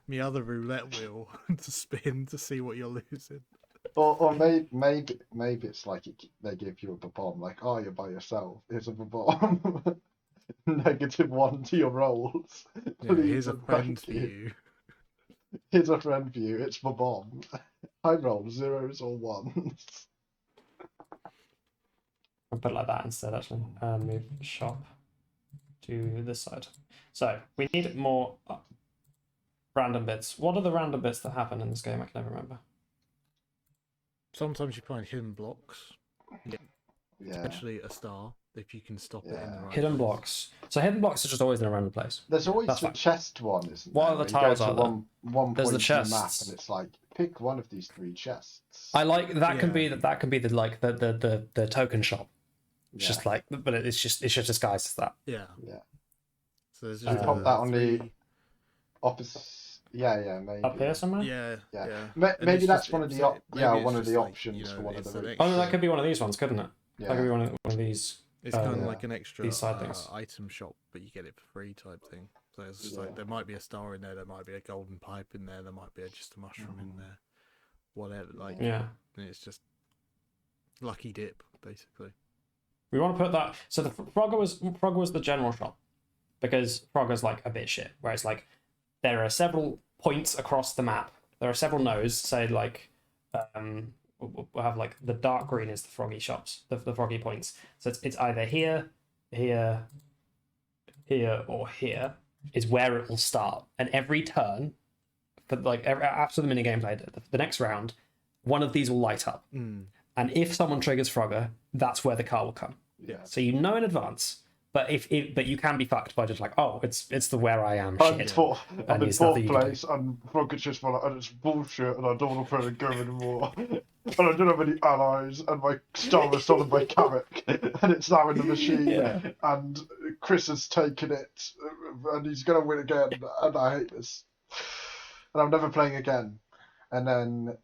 my other roulette wheel to spin to see what you're losing. Or maybe it's like they give you a bomb, like, you're by yourself. Here's a bomb. -1 to your rolls. Here's a friend for you. Here's a friend for you. It's the bomb. I roll 0s or 1s. I'll put it like that instead, actually. Move shop to this side. So we need more random bits. What are the random bits that happen in this game? I can never remember. Sometimes you find hidden blocks. Especially a star, if you can stop it in the right hidden blocks. So hidden blocks are just always in a random place. There's always the chest one, isn't there? What other tiles are there? One There's point the in the map, chests. and it's like pick one of these 3 chests. I like that. Can be the token shop. It's just like, but it's just disguised as that. Yeah. So there's just pop that on the opposite. Yeah, maybe. Up here somewhere? Yeah. Maybe that's one of the one of the options for one of the routes. Oh no, that could be one of these ones, couldn't it? Yeah. That could be one of these It's kind of like an extra these side things. item shop, but you get it for free type thing. So it's just like there might be a star in there might be a golden pipe in there might be just a mushroom in there, whatever. Like and it's just lucky dip basically. We want to put that. So the Frogger was the general shop, because Frogger's like a bit shit. Where it's like there are several points across the map. There are several nodes. Say like we'll have like the dark green is the froggy shops, the froggy points. So it's either here, here, here, or here is where it will start. And every turn, for like after the mini gameplay, the next round, one of these will light up. And if someone triggers Frogger, that's where the car will come. Yeah. So you know in advance. But but you can be fucked by just like, oh, it's the where I am I'm shit. I'm in fourth place, and Frogger's just like, and it's bullshit, and I don't want to play the game anymore. And I don't have any allies, and my star was stolen by Carrick, and it's now in the machine. Yeah. And Chris has taken it, and he's gonna win again, and I hate this. And I'm never playing again. And then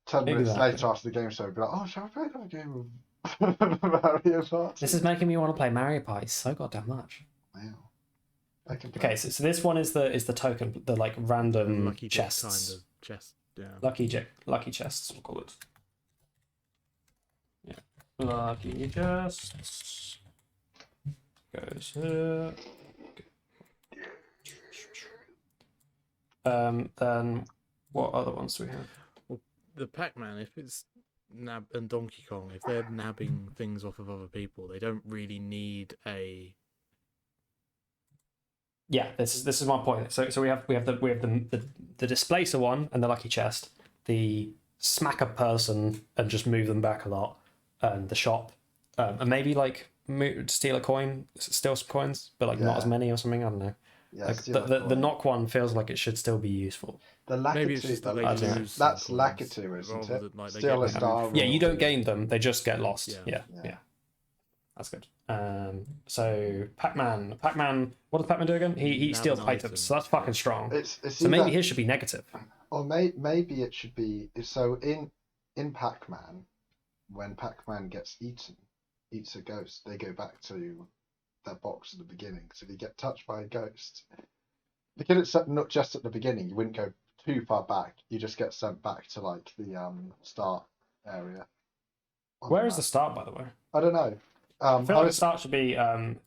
10 minutes later after the game's over, be like, oh, shall I play that game of Mario Party? This is making me want to play Mario Party so goddamn much. Wow. Okay, so this one is the token, the like random Lucky chests. kind of chest, yeah. Lucky chests, we'll call it. Yeah. Lucky chests. Goes here. Then what other ones do we have? Well, the Pac-Man, if it's and Donkey Kong, if they're nabbing things off of other people, they don't really need a. Yeah, this is my point. So we have the displacer one and the lucky chest, the smack a person and just move them back a lot, and the shop, and maybe like steal some coins, but like not as many or something. I don't know. Yeah, like the knock one feels like it should still be useful. The Maybe it's just Lakitu, that's Lakitu, isn't it? Like Steal a star. Yeah, you don't gain them; they just get lost. Yeah. That's good. So Pac-Man. What does Pac-Man do again? He steals items, so that's fucking strong. So maybe his should be negative. Or maybe it should be so in Pac-Man, when Pac-Man gets eats a ghost, they go back to their box at the beginning. So if you get touched by a ghost, because it's not just at the beginning, you wouldn't go too far back. You just get sent back to like the start area. Where is the start, by the way? I don't know. I feel like the start should be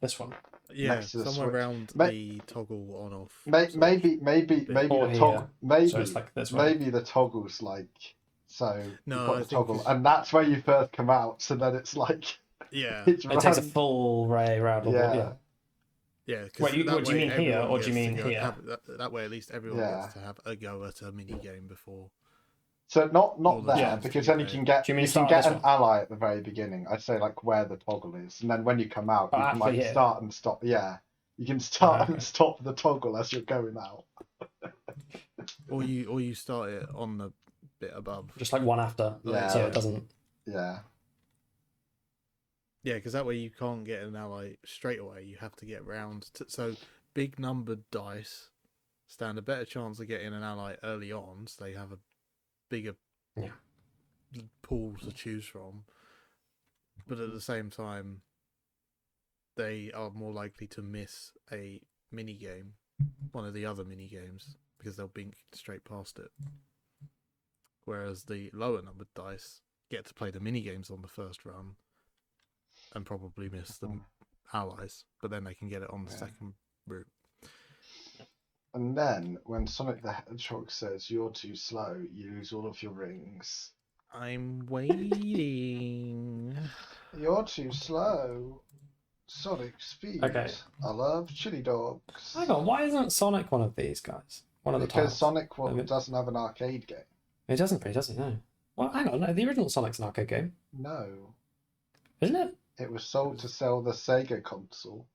this one. Yeah, somewhere around the toggle on off. Maybe the toggle. So it's like this way. Maybe the toggle's like so. No, you've got the toggle, and that's where you first come out. So then it's like it takes a full ray around. Yeah. Yeah. Wait, what do you mean here, or do you mean here? That way, at least everyone gets to have a go at a mini game before. So not there, because then you can get an ally at the very beginning. I'd say like where the toggle is, and then when you come out, you can like start and stop. Yeah, you can start and stop the toggle as you're going out. or you start it on the bit above, just like one after, so it doesn't. Yeah. Yeah, because that way you can't get an ally straight away. You have to get round. So big numbered dice stand a better chance of getting an ally early on, so they have a bigger pool to choose from. But at the same time, they are more likely to miss a mini game, one of the other mini games, because they'll bink straight past it. Whereas the lower numbered dice get to play the mini games on the first run and probably miss the allies, but then they can get it on the second route. And then when Sonic the Hedgehog says you're too slow, you lose all of your rings. I'm waiting. You're too slow. Sonic speed. Okay. I love chili dogs. Hang on, why isn't Sonic one of these guys? One of the Because titles? Sonic doesn't have an arcade game. It doesn't, no. Well, hang on, no, the original Sonic's an arcade game. No. Isn't it? It was sold to sell the Sega console.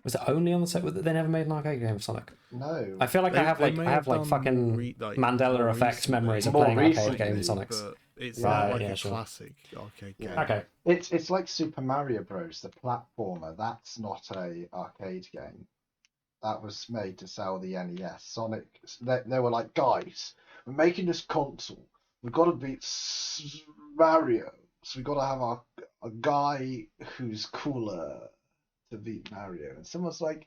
Was it only on the set? They never made an arcade game of Sonic. No. I feel like I have fucking Mandela effect memories of playing arcade game Sonics. But it's not like a classic arcade game. Okay. It's like Super Mario Bros. The platformer. That's not a arcade game. That was made to sell the NES. Sonic. They were like, guys, we're making this console. We've got to beat Mario. So we've got to have a guy who's cooler to beat Mario, and someone's like,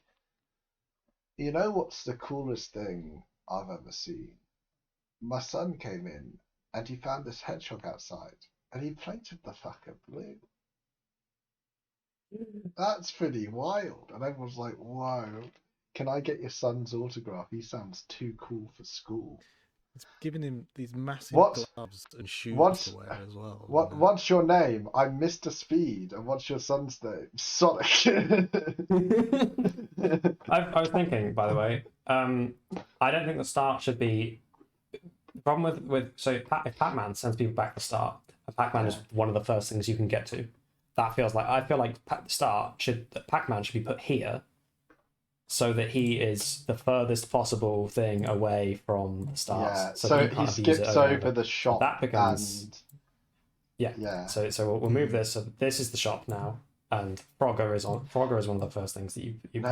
you know what's the coolest thing I've ever seen? My son came in and he found this hedgehog outside and he painted the fucker blue. That's pretty wild. And everyone's like, whoa, can I get your son's autograph? He sounds too cool for school. It's giving him these massive What? gloves and shoes What's to wear as well. what's your name? I'm Mr. Speed. And what's your son's name? Sonic. I was thinking, by the way, I don't think the start should be. The problem if Pac-Man sends people back to the start, Pac-Man is one of the first things you can get to. I feel like Pac-Man should be put here, so that he is the furthest possible thing away from the start. Yeah, so so that he skips over the shop. That becomes and... yeah. So we'll move this. So this is the shop now, and Frogger is one of the first things that you pick.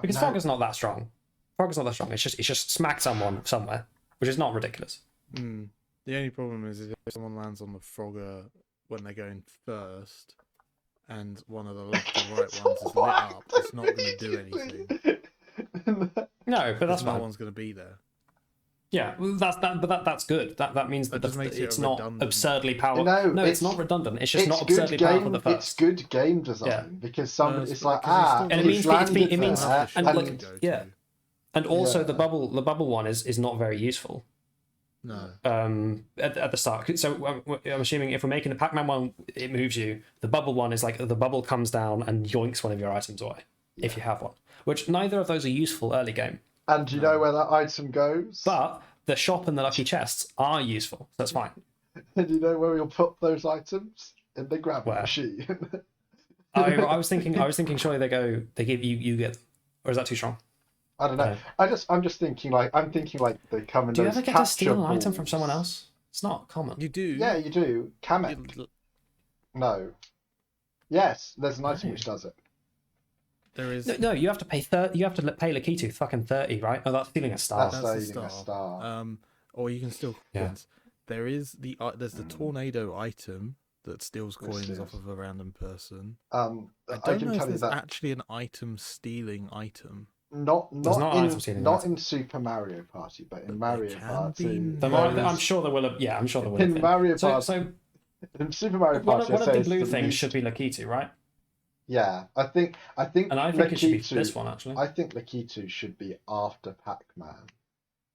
Because Frogger's not that strong. Frogger's not that strong. It's just smack someone somewhere, which is not ridiculous. The only problem is if someone lands on the Frogger when they're going first, and one of the left or right ones is lit up, it's not going to do anything. No, but that's no fine. one's going to be there. Yeah, well, that's good. That means that it's not redundant. absurdly powerful. No, it's not redundant. It's just not absurdly powerful at the It's first. good game design because somebody it's like and it means and and also the bubble one is not very useful. No. At the start. So I'm assuming if we're making the Pac-Man one, it moves you. The bubble one is like the bubble comes down and yoinks one of your items away if you have one. Which neither of those are useful early game. And do you know where that item goes? But the shop and the lucky chests are useful, so that's fine. And do you know where you'll put those items? In the grab Where? machine. I was thinking surely they give you get, or is that too strong? I don't know. I'm just thinking like they come in. Do you those ever get to steal an capture item from balls. someone else? It's not common. You do. Yeah, you do. Kamek. No. Yes, there's an item which does it. There is. No, you have to pay You have to pay Lakitu fucking 30, right? Oh, that's stealing a star. That's stealing a star. Or you can steal coins. There is there's the tornado item that steals coins off of a random person. I don't know if there's actually an item stealing item. Not in Super Mario Party, but in Mario Party. I'm sure there will. Yeah, I'm sure there will. In Mario Party. So in Super Mario Party, one of the blue things should be Lakitu, right? Yeah, I think. And I think it should be this one actually. I think Lakitu should be after Pac-Man.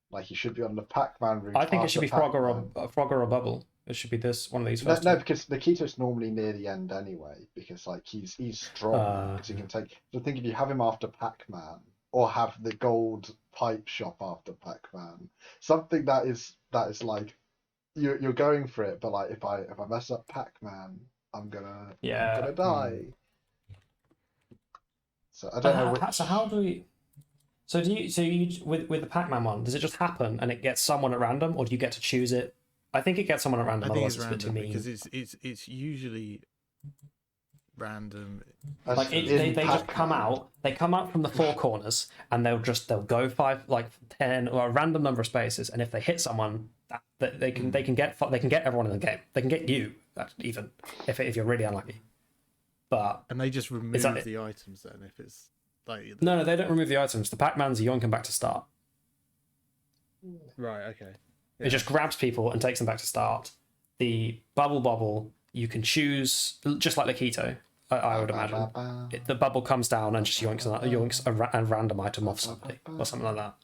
Like he should be on the Pac-Man route. I think it should be Frogger or Bubble. It should be this one of these first. No, because Lakitu's normally near the end anyway. Because like he's strong. Because he can take. So I think if you have him after Pac-Man, or have the gold pipe shop after Pac-Man, something that is like you're going for it. But like if I mess up Pac-Man, I'm gonna die. So I don't know. So how do we? So do you with the Pac-Man one? Does it just happen and it gets someone at random, or do you get to choose it? I think it gets someone at random. I think it's a bit too random mean. because it's usually random. Like they just come out. They come out from the four corners and they'll go 10 or a random number of spaces, and if they hit someone, they can get everyone in the game. They can get you even if you're really unlucky. And they just remove the items then if it's like No, they don't remove the items. The Pac-Man's yoinking back to start. Right, okay. It just grabs people and takes them back to start. The bubble, you can choose, just like Lakito, I would imagine. The bubble comes down and just yoinks a random item off somebody, or something like that.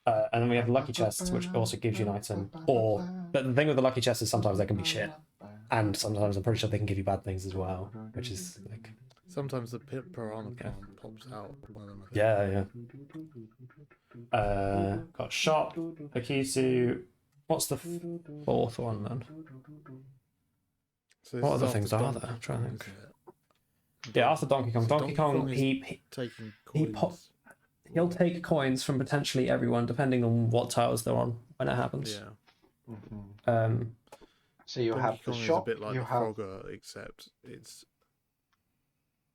And then we have lucky chests, which also gives you an item. But the thing with the lucky chests is sometimes they can be shit. And sometimes I'm pretty sure they can give you bad things as well, which is like... Sometimes the piranha plant pops out. Yeah. Got shop, Lakitu. What's the fourth one then? So what other things are there? I'm trying to think. Yeah, after Donkey Kong. Donkey Kong, he'll take coins from potentially everyone, depending on what tiles they're on when it happens. Yeah. So you have the shop. Is a bit like the Frogger, except it's.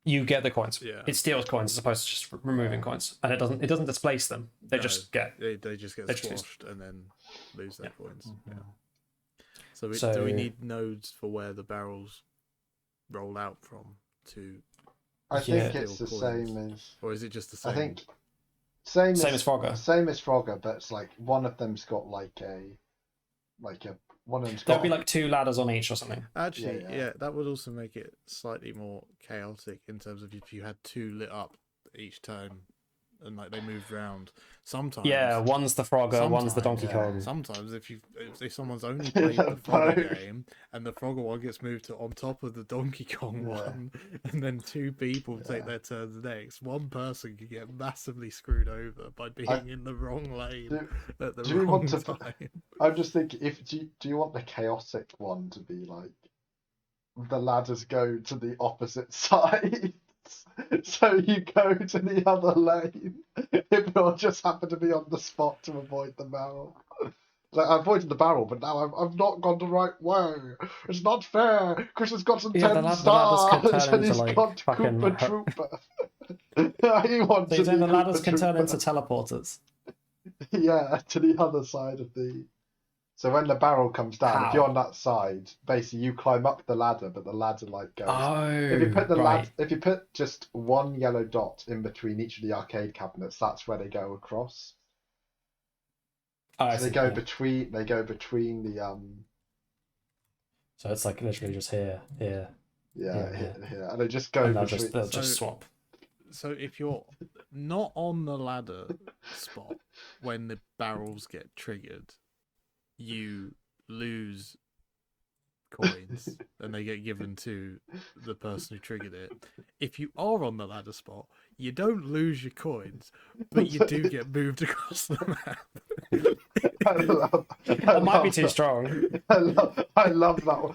You get the coins. Yeah. It steals coins as opposed to just removing coins, and it doesn't displace them. They just get squashed and then lose their coins. Yeah. So do we need nodes for where the barrels roll out from to. I think Yeah. it's the Coins. same as. Or is it just the same? I think same Same as Frogger. Same as Frogger, but it's like one of them's got one of them's There'll got be like 2 ladders on each or something. Actually, Yeah. yeah, that would also make it slightly more chaotic in terms of if you had 2 lit up each time and like they moved round. Sometimes, Yeah, one's the Frogger, one's the sometimes, Donkey yeah. Kong. sometimes if someone's only played the Frogger game and the Frogger one gets moved to on top of the Donkey Kong Yeah. one, and then 2 people take their turns next, one person can get massively screwed over by being in the wrong lane at the do we wrong want to- time. I'm just thinking, do you want the chaotic one to be like the ladders go to the opposite sides, so you go to the other lane? It will just happen to be on the spot to avoid the barrel. Like I avoided the barrel, but now I've not gone the right way. It's not fair. Chris has got some Yeah, 10 the ladders stars, could turn and into, he's like, got fucking Koopa Trooper. He wants So you're to saying be the ladders Koopa can turn Trooper. into teleporters? Yeah, to the other side of the. So when the barrel comes down, if you're How? on that side, basically you climb up the ladder, but the ladder like goes. Oh, If you put right. if you put just one yellow dot in between each of the arcade cabinets, that's where they go across. Oh, I So they see, go yeah. between the So it's like literally just here. here, Yeah. here, and they just go And they'll between. just swap. So if you're not on the ladder spot when the barrels get triggered, you lose coins and they get given to the person who triggered it. If you are on the ladder spot, you don't lose your coins, but you do get moved across the map. That might be too strong. I love that one.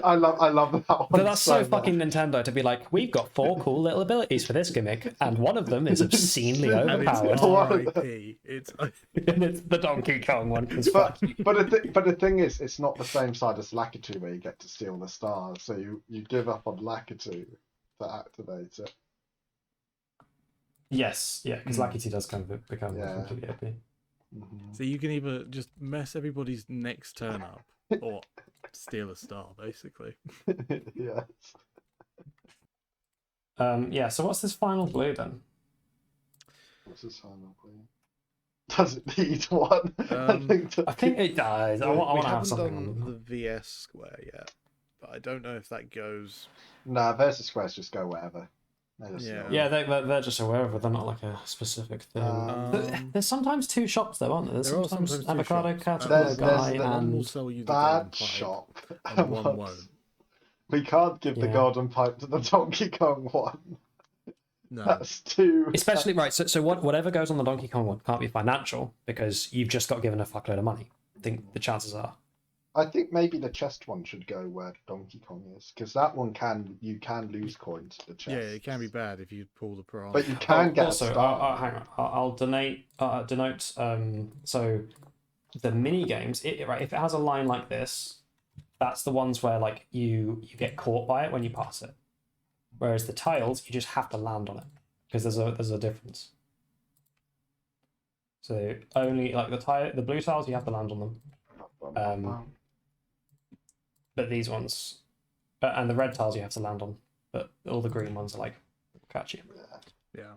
I love that one. But that's so much. fucking Nintendo to be like, we've got 4 cool little abilities for this gimmick, and one of them is obscenely And it's overpowered. RIP. It's And it's the Donkey Kong one. It's But fuck you. but the thing is, it's not the same side as Lakitu where you get to steal the stars. So you give up on Lakitu to activate it. Yes, yeah, because Lucky 2 does kind of become Yeah. completely OP. Mhm. so you can either just mess everybody's next turn up or steal a star, basically. Yes. Yeah, so what's this final blue then? What's this final blue? Does it need one? Um, I think it does. I We want to have haven't something done on the VS square yet, but I don't know if that goes. Nah, versus squares just go wherever. Yeah. Yeah, they're just aware of it. They're not like a specific thing. There's sometimes 2 shops though, aren't there? There's There are sometimes sometimes 2 avocado shops. caterpillar There's guy the- One will and sell you the golden Bad pipe, shop. and one won't. We can't give the Yeah. golden pipe to the Donkey Kong one. No. That's too. especially right. So whatever goes on the Donkey Kong one can't be financial because you've just got given a fuckload of money. I think the chances are. I think maybe the chest one should go where Donkey Kong is, because that one you can lose coins to the chest. Yeah, it can be bad if you pull the piranha. But you can get also, a star. hang on. I'll denote. So the mini games, right? If it has a line like this, that's the ones where like you get caught by it when you pass it. Whereas the tiles, you just have to land on it because there's a difference. So only like the blue tiles, you have to land on them. But these ones, and the red tiles, you have to land on. But all the green ones are like catch you. Yeah.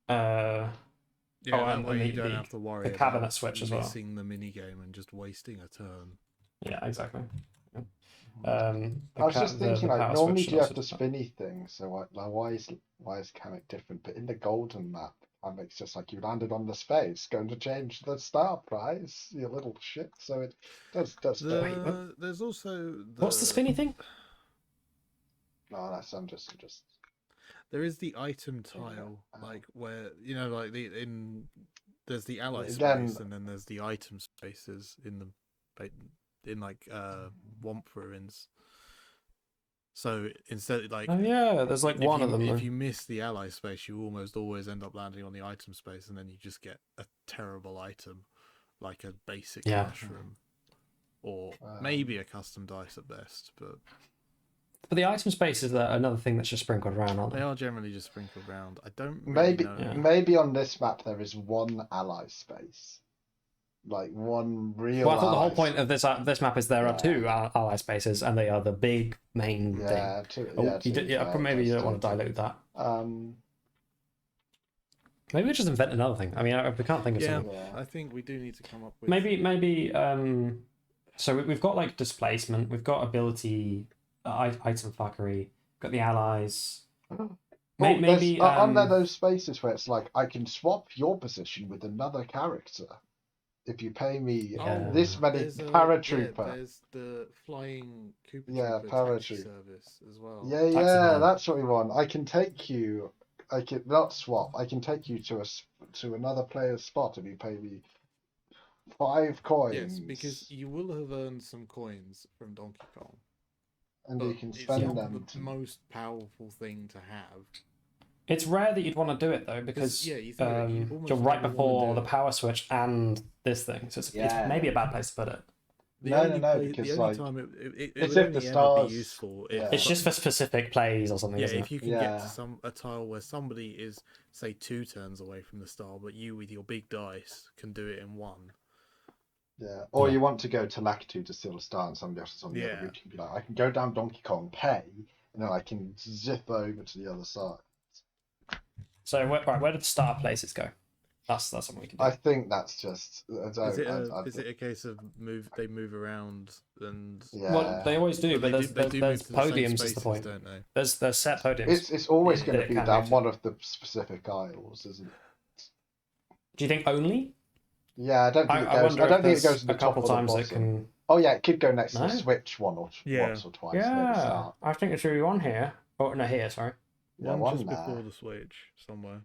Yeah, That and way the- you don't the- have to worry the cabinet about switch as well. missing the mini game and just wasting a turn. Yeah, exactly. I was just thinking, like, power normally switch do you have also the does that. spinny thing? So like, why is Kamek different? But in the golden map, Kamek's just like you landed on the space, going to change the star price, you little shit. So it does. There's also What's the spinny thing? No, that's I'm just. There is the item tile, like where like there's the ally Again- space, and then there's the item spaces in Womp ruins. So instead, like, Oh yeah, there's like one of them. if though. you miss the ally space, you almost always end up landing on the item space, and then you just get a terrible item, like a basic Yeah. mushroom, or maybe a custom dice at best. But the item spaces are another thing that's just sprinkled around, aren't they they? are generally just sprinkled around. I don't really know. Yeah. Maybe on this map there is one ally space. like one real. Well, I thought the whole ally point of this map is there are two ally spaces, and they are the big main thing. Yeah, two, Oh, yeah, maybe you don't want to two. dilute that. Um, Maybe we just invent another thing. I mean, we can't think of something. Yeah. I think we do need to come up with Maybe. So we've got like displacement. We've got ability, item fuckery. We've got the allies. Maybe aren't there those spaces where it's like I can swap your position with another character if you pay me this many paratrooper. There's the flying Cooper Yeah, Trooper taxi paratroop. service as well. Yeah, Taxi yeah, man. that's what we want. I can take you. I can not swap. I can take you to another player's spot if you pay me 5 coins. Yes, because you will have earned some coins from Donkey Kong. and But you can it's spend not them. the most powerful thing to have. It's rare that you'd want to do it though, because yeah, you think you almost you're right never wanna before do the it. power switch and this thing, so it's maybe a bad place to put it. No, because the only like time it it's would if the only ever stars- be useful yeah. if It's just for specific plays or something, yeah, isn't if it? you can Yeah. get to a tile where somebody is, say, 2 turns away from the star, but you with your big dice can do it in 1. yeah, or Yeah. you want to go to Lakitu to steal a star, and somebody else is on the other Yeah. route. You can be like, I can go down Donkey Kong, pay, and then I can zip over to the other side. So where did the star places go? That's something we can do. I think that's just. Is it a case of they move around and Yeah. Well, they always do, but they there's do move to the same podiums is the spaces, point. don't they? There's set podiums. It's always Yeah, going that to it be can down move to. one of the specific aisles, isn't it? Do you think only? Yeah, I don't think it goes. wonder I if don't think it there's goes to the a top couple or the times bottom. it can. Oh yeah, it could go next to No? the Switch once or twice. Maybe Yeah, start. I think it should be one here. Oh no, here. Sorry. Yeah, One one just there. before the switch somewhere.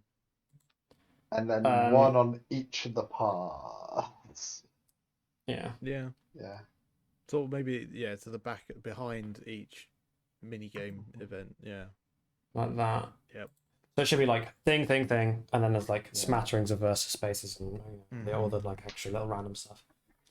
And then Um, one on each of the paths. Yeah. Yeah. Yeah. So maybe to the back behind each mini game event. Yeah. Like that. Yep. So it should be like thing, and then there's like Yeah. smatterings of versus spaces and all the like extra little random stuff.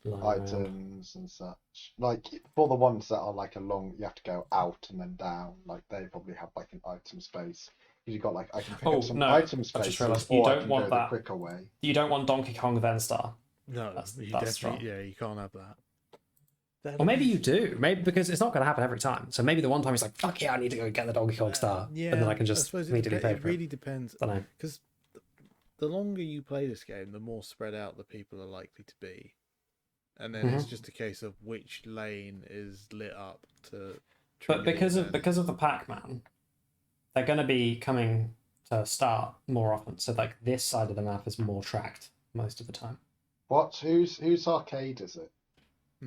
lying around. Items and such. Like for the ones that are like along, you have to go out and then down. Like they probably have like an item space. You got like I can pick Oh, up some no, item I just spaces, realised you or I don't can want go that. the quicker way. You don't want Donkey Kong then Star. No, That's you strong. definitely. Yeah, you can't have that. Or maybe you do. Maybe because it's not going to happen every time. So maybe the one time he's like, "Fuck yeah, I need to go get the Donkey Kong Star," Yeah, and then I can just suppose immediately pay it for it. really depends. I don't know. Because the longer you play this game, the more spread out the people are likely to be, and then it's just a case of which lane is lit up to. But trigger the event. because of the Pac-Man, they're going to be coming to start more often. So like this side of the map is more tracked most of the time. What? Whose arcade is it? I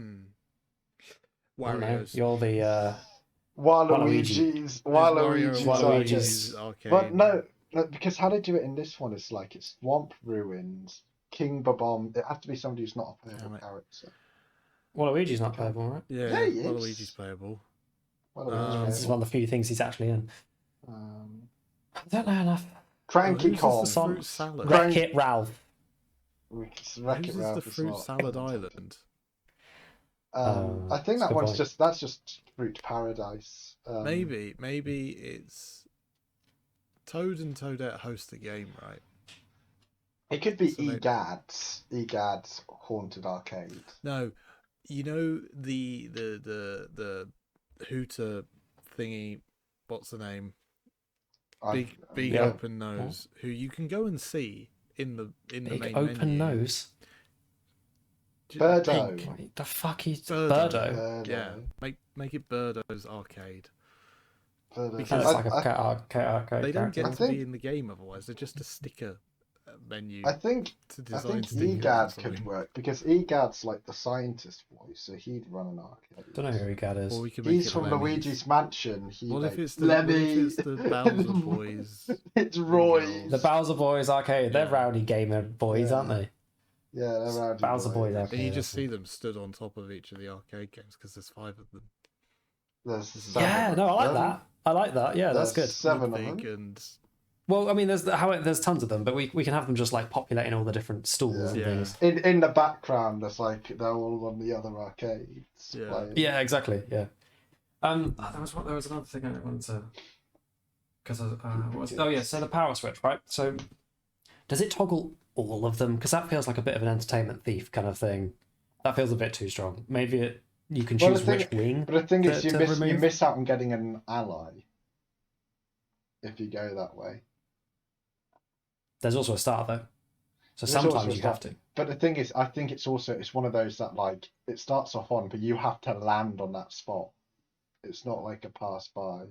don't know. Wario's. You're the Waluigi's. Waluigi's Waluigi's arcade. arcade. But no, because how they do it in this one is like it's Swamp Ruins, King Babom. It has to be somebody who's not a playable character. Waluigi's not playable, right? Yeah, he is. Waluigi's playable. This is one of the few things he's actually in. I don't know enough. Cranky Who's Kong. this the fruit salad? Wreck-It Ralph. Wreck-It Who's Ralph the is fruit not- salad island? I think that's a that good one's point. that's just Fruit Paradise. Maybe it's Toad and Toadette host the game, right? It could be So maybe- Egad's Haunted Arcade. No, you know the Hooter thingy. What's the name? Big Yeah. open nose. Who you can go and see in the Big main open menu. nose. Birdo. Pink. What the fuck is Birdo. Birdo? Yeah, make it Birdo's arcade. Birdo. Because That's like a I cat arcade They don't character. get I to think- be in the game otherwise. They're just a sticker menu. think to I design think stickers or Egad something. could work because Egad's like the scientist voice, so he'd run an arcade. Don't know who Egad is. Or we could make He's it from Lemmy's. Luigi's Mansion. What if like, it's the Lemmy. Bowser Boys? It's Roy. The Bowser Boys arcade. They're Yeah. rowdy gamer boys, Yeah. aren't they? Yeah, they're Rowdy Bowser Boys And you arcade. just see them stood on top of each of the arcade games because there's 5 of them. There's Yeah, seven Yeah, of no, I like them. that. I like that. Yeah, that's good. There's 7 of Ludwig them. and Well, I mean, there's tons of them, but we can have them just like populating all the different stalls and Yeah. things. In the background, there's like they're all on the other arcades. Yeah. playing. Yeah, exactly. Yeah. There was another thing I wanted to, because so the power switch, right? So does it toggle all of them, because that feels like a bit of an entertainment thief kind of thing. That feels a bit too strong. Maybe you can choose which wing. But the thing is, you remove. miss out on getting an ally if you go that way. There's also a star though, so There's sometimes you have to. But the thing is, I think it's one of those that like it starts off on, but you have to land on that spot. It's not like a pass by.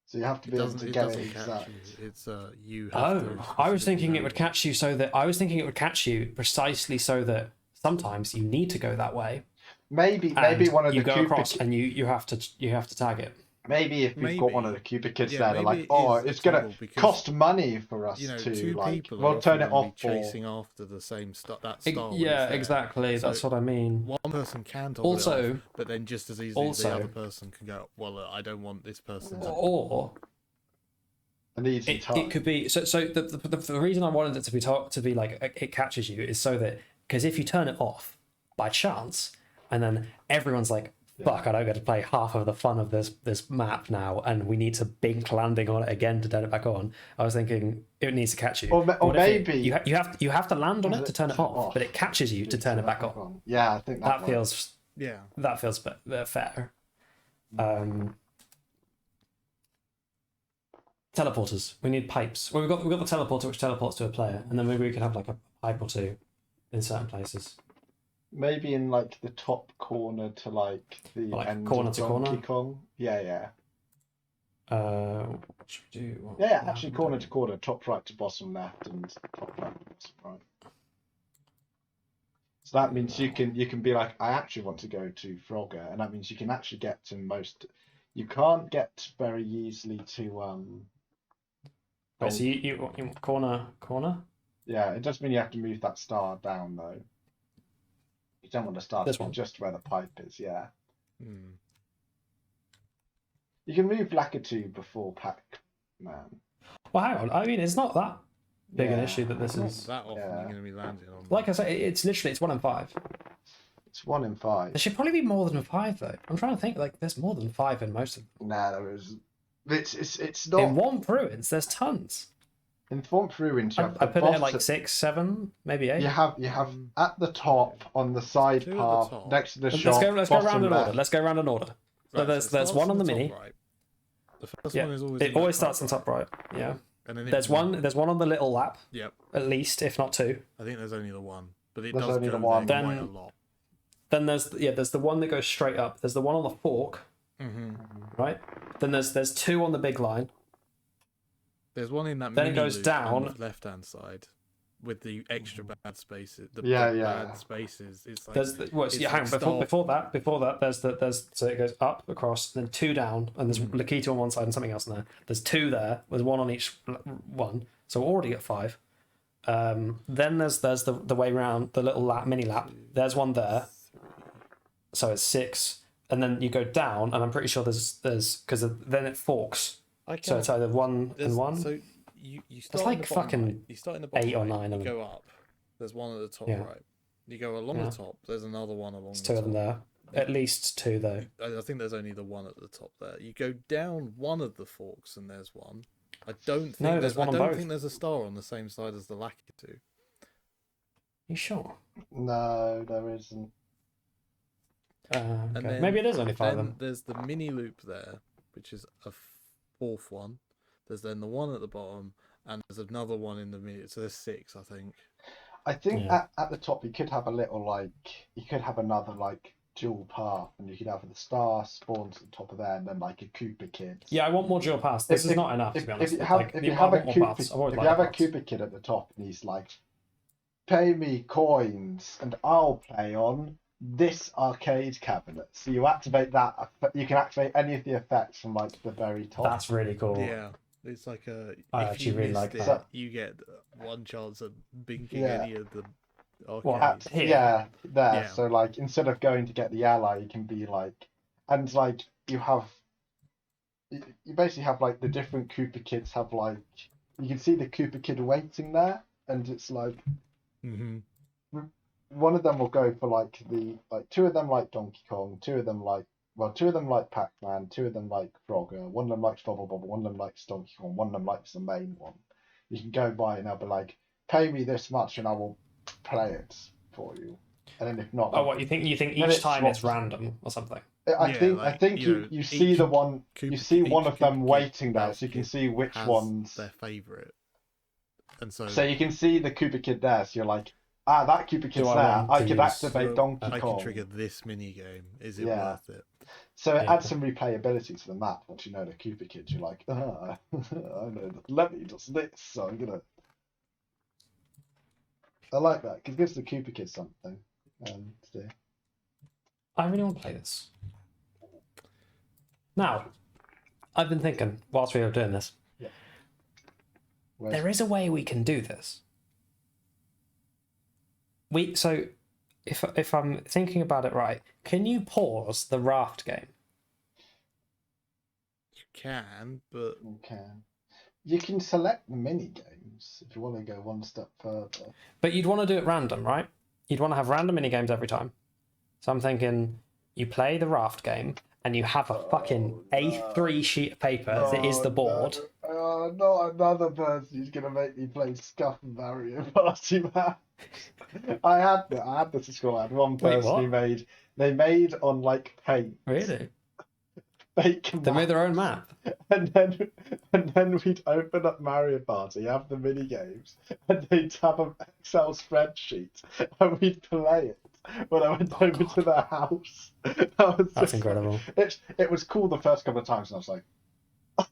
So you have to be able to get it exact. It's you have to I was thinking it would catch you precisely so that sometimes you need to go that way. Maybe one of you the go across and you have to tag it. Maybe if we've got one of the Cubic kids there, they're like, it's gonna cost money for us to like. We'll turn it off. Chasing after the same star. Yeah, exactly. So that's what I mean. One person can toggle it off, but then just as easily the other person can go. Well, I don't want this person. Or it could be so. The reason I wanted it to be like it catches you is so that because if you turn it off by chance and then everyone's like, fuck, I don't get to play half of the fun of this map now, and we need to bink landing on it again to turn it back on. I was thinking it needs to catch you. Or maybe you have to land on it to turn it off, but it catches you to turn it back on. Yeah, I think that feels fair. Teleporters. We need pipes. Well, we've got the teleporter which teleports to a player, and then maybe we could have like a pipe or two in certain places. Maybe in like the top corner to like the end corner of to Donkey corner. Kong. Yeah. What should we do? Actually corner to corner, top right to bottom left, and top right to bottom right. So that means you can be like, I actually want to go to Frogger, and that means you can actually get to most. You can't get very easily to Right, so you corner. Yeah, it does mean you have to move that star down though. You don't want to start just where the pipe is, yeah. You can move Lakitu before Pac-Man. Well, hang on. I mean, it's not that big an issue that this is that often you're going to be landing on. Like I say, it's literally 1 in 5. It's 1 in 5. There should probably be more than 5 though. I'm trying to think. Like, there's more than 5 in most of them. Nah, there is. It's not. In Womp Ruins, there's tons. In Womp Ruins, I put it at like 6, 7, maybe 8. You have at the top on the side path next to the shop. Let's go around in order. Let's go around in order. So there's one on the mini. Right. The first one is always. It always starts on top right. Yeah. And then there's one on the little lap. Yep. At least, if not 2. I think there's only the one, but it there's does only go the one. there quite a lot. Then there's the one that goes straight up. There's the one on the fork. Right. Then there's 2 on the big line. There's one in that. Then it goes down on the left-hand side with the extra bad spaces. Bad spaces. It's like hang on. Before that, there's so it goes up across, then 2 down, and there's Lakitu on one side and something else in there. There's 2 there. There's 1 on each one, so we're already at 5. Then there's the way round, the little mini lap. There's 1 there, so it's 6. And then you go down, and I'm pretty sure there's because then it forks. So it's either 1 and 1. So you start. It's like in the bottom fucking right. You start in the bottom 8 or right, 9 of you them. go up. There's one at the top right. You go along the top. There's another one along There's the 2 top. of them there. At least 2 though. I think there's only the one at the top there. You go down one of the forks, and there's one. I don't think there's one on both. I don't think there's a star on the same side as the Lakitu. You sure? No, there isn't. And then, maybe it is only 5 of them. There's the mini loop there, which is a 4th one. There's then the one at the bottom, and there's another one in the middle. So there's 6, I think. I think at the top you could have a little you could have another dual path, and you could have the star spawns at the top of there, and then like a Koopa Kid. Yeah, I want more dual paths. This is not enough to be honest. If you have a Koopa Kid at the top, and he's like, pay me coins, and I'll play on this arcade cabinet. So you activate that. You can activate any of the effects from the very top. That's really cool. Yeah, it's like I if actually you really missed like it, that. you get 1 chance of binking any of the Here. arcades. Yeah. So instead of going to get the ally, you can be and you have. You basically have the different Koopa Kids have you can see the Koopa Kid waiting there, and it's one of them will go for the 2 of them like Donkey Kong, 2 of them like 2 of them like Pac-Man, 2 of them like Frogger, 1 of them likes Bubble Bobble, 1 of them likes Donkey Kong, 1 of them likes the main one. You can go buy it and they'll be like, pay me this much and I will play it for you. And then if not, Oh, what you think? You think then each it time it's swaps. random or something? I think you see the one you see one of them waiting there, so you can see which ones their favourite, and so you can see the Koopa Kid there. So you're like, that Koopa Kid's I there. want I to could use- activate Donkey Kong. I can trigger this mini game. Is it worth it? So it Yeah. adds some replayability to the map. Once you know the Koopa Kids, you're like, I know that Lemmy does this, so I'm gonna. I like that because it gives the Koopa Kids something to do. I really want to play this. Now, I've been thinking whilst we were doing this. Yeah. There is a way we can do this. So, if I'm thinking about it right, can you pause the raft game? You can, but You can. You can select the mini games if you want to go one step further. But you'd want to do it random, right? You'd want to have random mini games every time. So I'm thinking you play the raft game and you have a fucking A3 sheet of paper that is the board. No. Not another person who's gonna make me play Scuff and Mario Party Map. I had this at school. I had one Wait, person who made on like paint. Really? Fake They made their own map. And then we'd open up Mario Party, have the mini games, and they'd have an Excel spreadsheet, and we'd play it when I went over to their house. That's incredible. It was cool the first couple of times, and I was like, I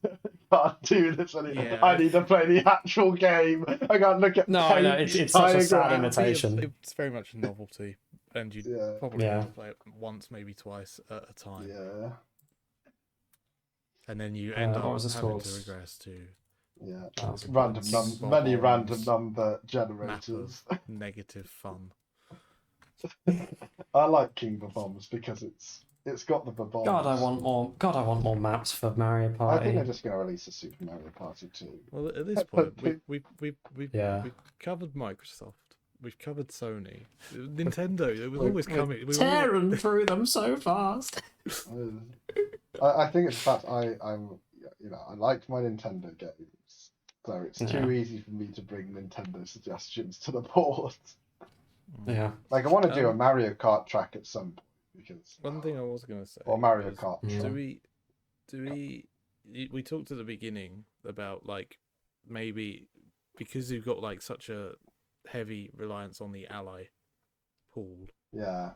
can't do this anymore. Yeah. I need to play the actual game. I can't look at No, it's such a sad diagrams. imitation. it's very much a novelty, and you probably want to play it once, maybe twice at a time. Yeah. And then you end up what was this having called? to regress to Yeah. Many random number map generators. of negative fun. I like King of Bombs because it's got the bombs. God, I want more. God, I want more maps for Mario I Party. think they're just going to release a Super Mario Party 2. Well, at this point, we've Yeah. covered Microsoft. We've covered Sony, Nintendo. It was always coming. We were Tearing through them so fast. I think it's the fact I'm I like my Nintendo games, so it's too easy for me to bring Nintendo suggestions to the board. Yeah. Like I want to do a Mario Kart track at some point because One thing I was going to say, or Mario was, Kart. we talked at the beginning about like maybe because you've got like such a heavy reliance on the ally pool, Yeah.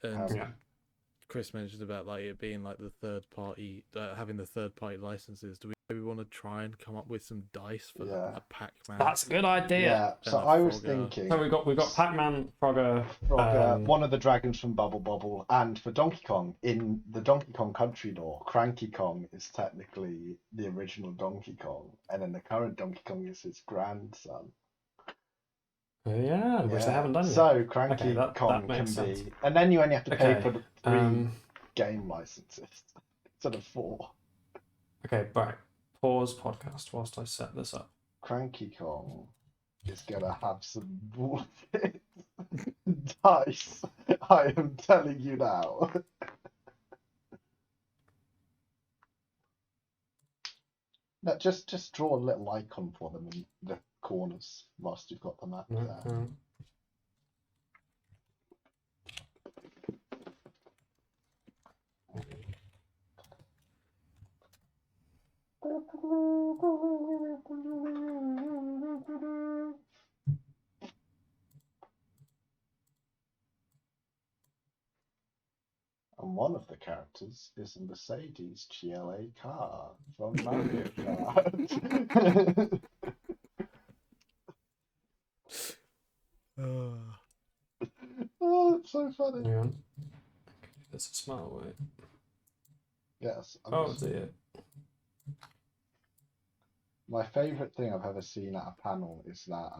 and Yeah. Chris mentioned about like it being like the third party, having the third party licenses. Do we maybe want to try and come up with some dice for a Pac-Man? That's a good idea. Yeah. So And I was Frogger. thinking. So we've got Pac-Man, Frogger, One of the dragons from Bubble Bobble, and for Donkey Kong, in the Donkey Kong Country lore, Cranky Kong is technically the original Donkey Kong, and then the current Donkey Kong is his grandson. Oh, yeah, which they haven't done yet. So Cranky Okay, that Kong can makes sense. be, and then you only have to pay Okay, for the 3 game licenses instead of 4. Okay, right. Pause podcast whilst I set this up. Cranky Kong is gonna have some bullshit dice. I am telling you now. No, just draw a little icon for them in the corners whilst you've got the map there. And one of the characters is a Mercedes GLA car from Mario Kart. Oh, it's so funny. Hang on. That's a smart way. Yes. Oh dear. My favourite thing I've ever seen at a panel is that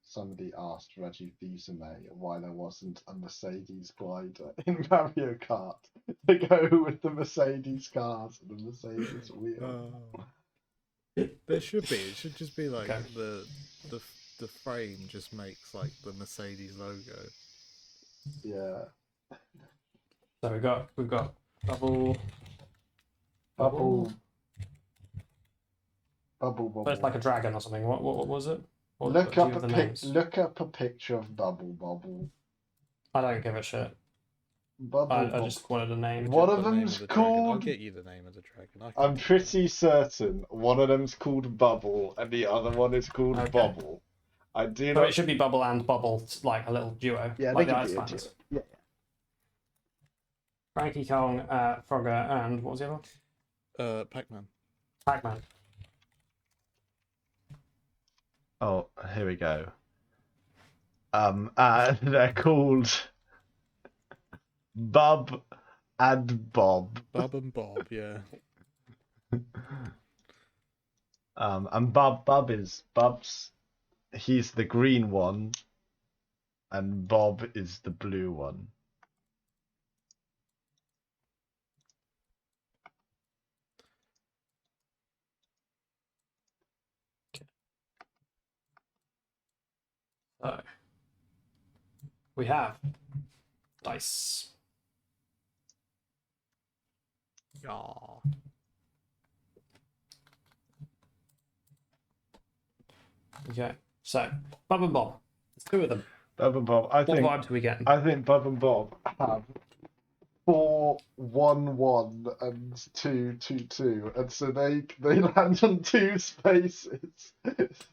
somebody asked Reggie Fils-Aimé why there wasn't a Mercedes glider in Mario Kart to go with the Mercedes cars and the Mercedes wheel. There should be. It should just be like the frame just makes like the Mercedes logo. Yeah. So we've got Bubble. Bubble So it's Bobble. like a dragon or something. What was it? What Look do you up have a the names? look up a picture of Bubble Bobble. I don't give a shit. Bubble I Bobble. just wanted a name. One Get of the name them's the dragon. I'll called. get you the name of the dragon. I'm pretty certain one of them's called Bubble and the other one is called Okay. Bobble. I do So not. it should be Bubble and Bubble, like a little duo. Yeah, like they the could Ice be a Climbers. duo. Yeah. Frankie Kong, Frogger, and what was the other one? Pac-Man. Pac-Man. Oh, here we go. They're called Bub and Bob. Bub and Bob, yeah. And Bub's he's the green one, and Bob is the blue one. So we have dice. Yeah. Okay. So Bob and Bob. There's two of them. Bub and Bob. What vibes are we getting? I think Bub and Bob Have 4, 1, 1 and 2, 2, 2, and so they land on 2 spaces.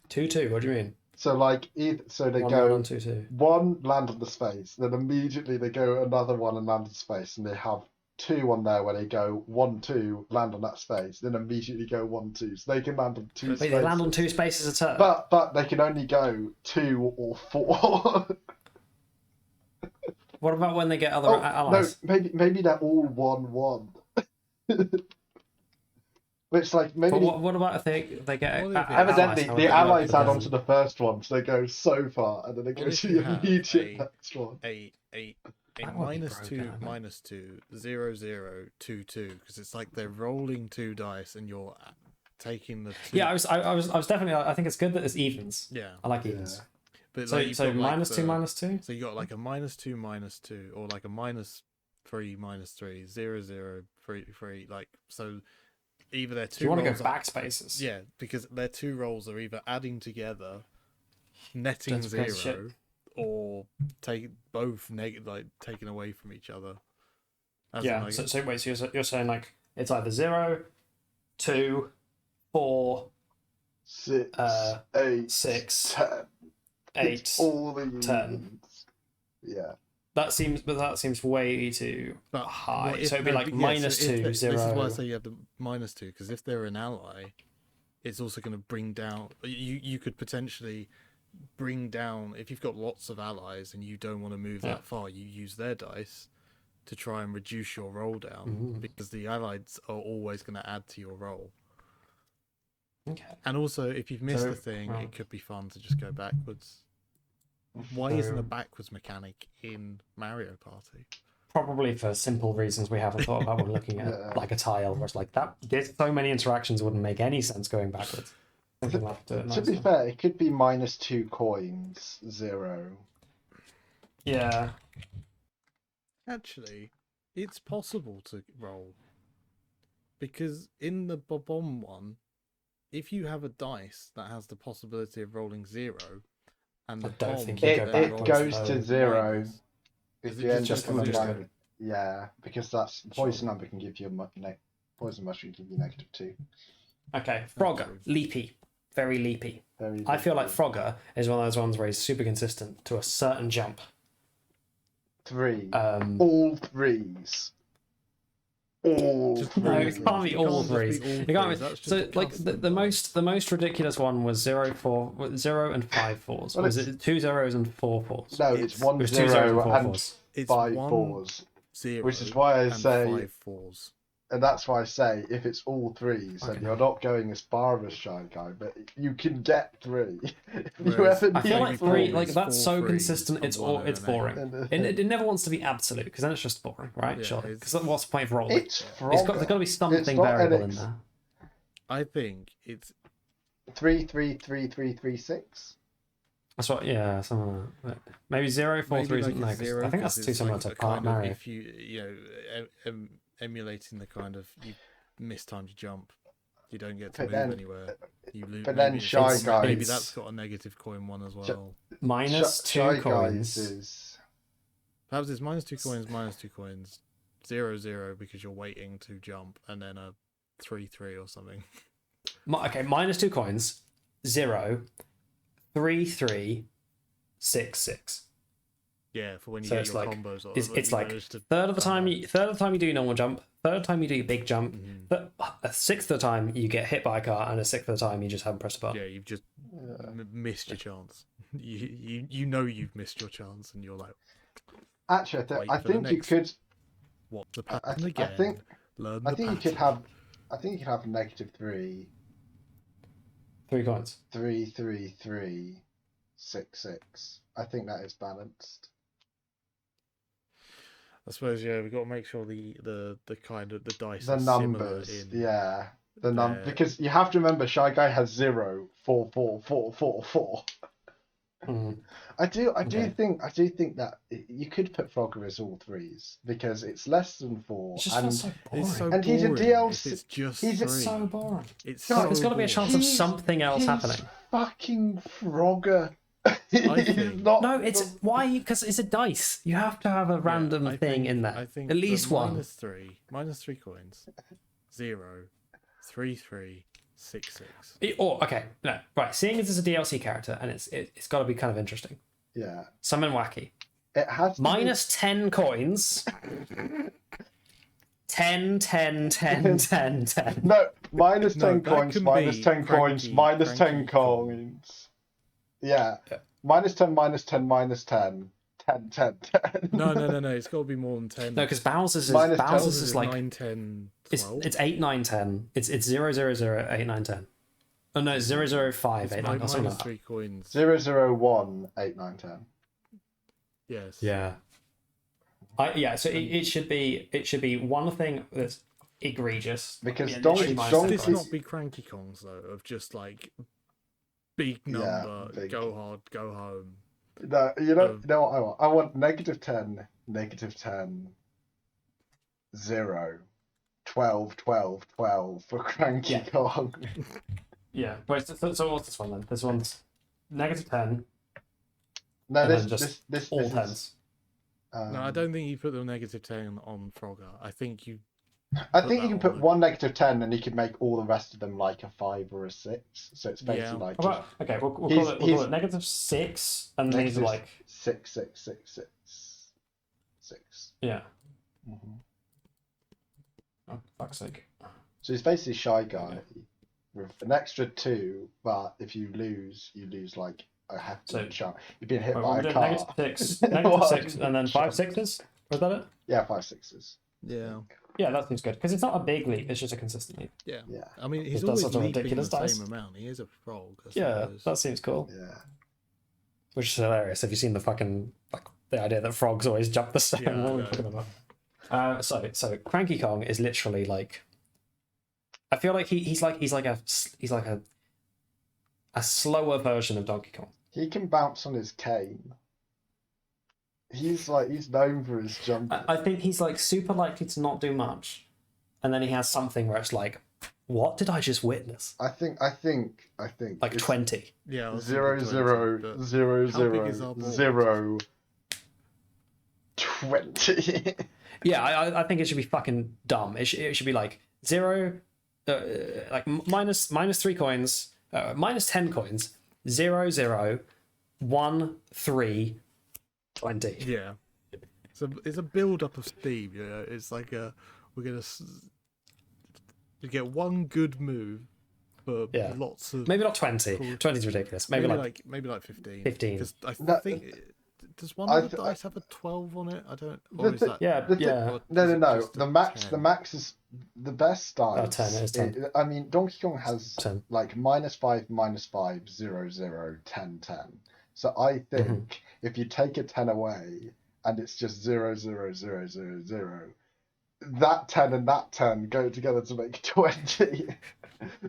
2-2. What do you mean? So like so they 1-1 go and 2-2. 1 land on the space, then immediately they go another one and land on space, and they have 2 on there where they go 1, 2, land on that space, then immediately go 1, 2. So they can land on 2 Wait, spaces. they land on 2 spaces a turn. But they can only go 2 or 4. What about when they get other Oh, no, allies? maybe they're all 1, 1. Which like maybe But what about if they get What if it- evidently allies? the allies add on onto the first one, so they go so far, and then they go What if to you the have immediate a- next one. A That would be minus broken, two, I think. minus 2, 0, 0, 2, 2, because it's like they're rolling 2 dice and you're taking the 2. Yeah, I was definitely. I think it's good that it's evens. Yeah. I like evens. But So like, you've so got, like, minus 2, the- minus 2. So you got like a minus 2, or like a minus 3, minus 3, 0, 0, 3, 3. Like, so either they're Do two you want to go rolls. back spaces? Yeah, because their 2 rolls are either adding together, netting That's great 0, or taken away from each other. As in, Yeah. like, So wait. So you're saying like it's either 0, 2, 4, 6, 8, 6, 10. 8. It's all the 10. evens. Yeah. That seems way too But high. what if So it'd be they're- like yeah, minus so if 2, they- 0. This is why I say you have the minus 2, because if they're an ally, it's also going to bring down. You could potentially bring down, if you've got lots of allies and you don't want to move Yeah. that far, you use their dice to try and reduce your roll down, Mhm. because the allies are always going to add to your roll. Okay. And also, if you've missed So, the thing, well- it could be fun to just go backwards. Why isn't a backwards mechanic in Mario Party? Probably for simple reasons we haven't thought about when looking at Yeah. like a tile where it's like that. There's so many interactions, it wouldn't make any sense going backwards. Something like to To be fair, it could be minus 2 coins, 0. Yeah. Actually, it's possible to roll. Because in the Bob-omb one, if you have a dice that has the possibility of rolling 0, and I the don't bomb think you It, go then backwards, it goes though. to 0 minus. if Is it you end just up on a just minus. Yeah, because that's poison number can give you poison mushroom can give you -2. Okay, Frogger, leapy, very leapy. Very I feel like good. Frogger is one of those ones where he's super consistent to a certain jump. 3. Um, All 3s. All Just 3s. No, it can't be It all can't just be threes. all You can't threes, be, that's just so a like custom the dice. most ridiculous one was 0, 0 and 5 fours. Well, Was it 2 zeros and 4 fours? No, It's- it's 1 It was 2 zeros 0 and 4 and fours. It's 5 1 4s. 0, Which is why I and say- 5 4s. And that's why I say if it's all 3s, then Okay. you're not going as far as Shy Guy, but you can get 3. If you Whereas ever I feel need like Maybe 3, four like is that's 4 so threes consistent. and It's one it's and an boring. It never wants to be absolute because then it's just boring, right? Yeah, Surely, it's- because what's the point of rolling? It's There's got to be something not variable in NX. there. I think it's 3 3 3 3 3 6. That's what, yeah, something like that. Maybe 0, 4, maybe 3 like isn't a there. 'Cause 0, I think 'cause that's too it's similar like to a kind of, Mario. if you emulating the kind of you missed time to jump. You don't get to But move then- anywhere. You lose. but then Shy Guys- Maybe that's got a negative coin one as well. Minus Shy two Guys coins. is Perhaps it's minus two coins, 0-0 because you're waiting to jump, and then a 3-3 or something. Okay, minus 2 coins. 0, 3, 3, 6, 6. Yeah, for when you So get it's your like combos. Or it's when you like manage to third of the come time you do your normal jump, third time you do your big jump, Mhm. but a sixth of the time you get hit by a car, and a sixth of the time you just haven't pressed a button. Yeah, you've just missed your chance. You know you've missed your chance, and you're like, actually. Wait I for the think you next could. what the I pattern th- I again? think- Learn I the think you could pattern. have. I think you could have -3, 3 coins. 3, 3, 3, 6, 6. I think that is balanced. I suppose we've got to make sure the kind of the dice The are numbers, similar in yeah. their- Because you have to remember, Shy Guy has 0, 4, 4, 4, 4, 4. Mm. I do Okay. think that you could put Frogger as all 3s because it's less than 4, It just and feels so boring. It's so And he's a boring DLC. if it's just he's a- three. so boring. It's God, so There's got to be a boring. chance of something else he's happening. fucking Frogger. I He's think- not. No, it's why? Because it's a dice. You have to have a Yeah, random I thing think- in there. I think At least the one. minus three coins, 0, 3, 3, 6, 6. Or okay, no, right. Seeing as it's a DLC character and it's got to be kind of interesting. Yeah, Something wacky. it has to be- Minus 10 coins. 10, 10, 10, 10, 10. No, minus No, 10 that coins, can minus be 10 coins, cranky- minus 10 cranky coin. coins. Yeah. Yeah. Minus 10, minus 10, minus 10. 10, 10, 10. No. It's got to be more than 10. No, because Bowser's is Minus 10. Bowser's is like 9, 10, it's 12. it's 8, 9, 10. It's 0, 0, 0, 8, 9, 10. Oh no, 0, 0, 5, It's 8, 9, or something minus like that. 3 coins. 0, 0, 1, 8, 9, 10. Yes. Yeah. So it should be one thing that's egregious. Because Yeah, Donkey- literally minus Should 10 this coins. not be Cranky Kongs though? Of just like big number, big. go hard, go home. No, you know what I want? I want -10, -10, 0, 12, 12, 12 for Cranky Yeah. Kong. Yeah. Wait, so what's this one then? This one's -10 No, and this then just this all this tens. is, No, I don't think you put the -10 on Frogger. I think you. I put think you that can on put the- one -10 and you can make all the rest of them like a 5 or a 6. So it's basically Yeah. like How about, okay, we'll call He's- it -6, and these are like 6, 6, 6, 6, 6. yeah. Mm-hmm. Oh, fuck's sake. So it's basically Shy Guy with an extra 2, but if you lose like a hefty So- chance. You've been hit Wait, by we're a doing car. -6, What? -6, and then 5 sixes. Was that it? Yeah, 5 6s. Yeah. Yeah, that seems good because it's not a big leap; it's just a consistent leap. Yeah. Yeah, I mean, he's It does always such a leaping the ridiculous dice. same amount. He is a frog. I Yeah, suppose. that seems cool. yeah. Which is hilarious. Have you seen the fucking like the idea that frogs always jump the same? Yeah, I What are we know. talking about? So Cranky Kong is literally like. I feel like he's like a slower version of Donkey Kong. He can bounce on his cane. He's known for his jumping. I think he's like super likely to not do much, and then he has something where it's like, what did I just witness? I think Like it's 20. Yeah. I was 0, thinking 0, 20, but 0, how big is our 0, board? 0, 20. Yeah, I think it should be fucking dumb. It should be like 0, like minus 3 coins, minus 10 coins, 0, 0, 1, 3, 20. Yeah. It's a build up of steam. You know, it's like we're gonna you get one good move for Yeah. lots of Maybe not 20. Cool. 20 is ridiculous. Maybe like maybe like 15. 15. Because I No, think does one I of the th- dice have a 12 on it? I don't. The Or is thi- that yeah, The thi- yeah. or No, is no, it no. just a The max 10? is the best dice. 10, it is 10. I mean, Donkey Kong has 10. like -5, 0, 0, 10, 10. So I think Mm-hmm. if you take a 10 away and it's just 0, 0, 0, 0, 0, that 10 and that 10 go together to make 20.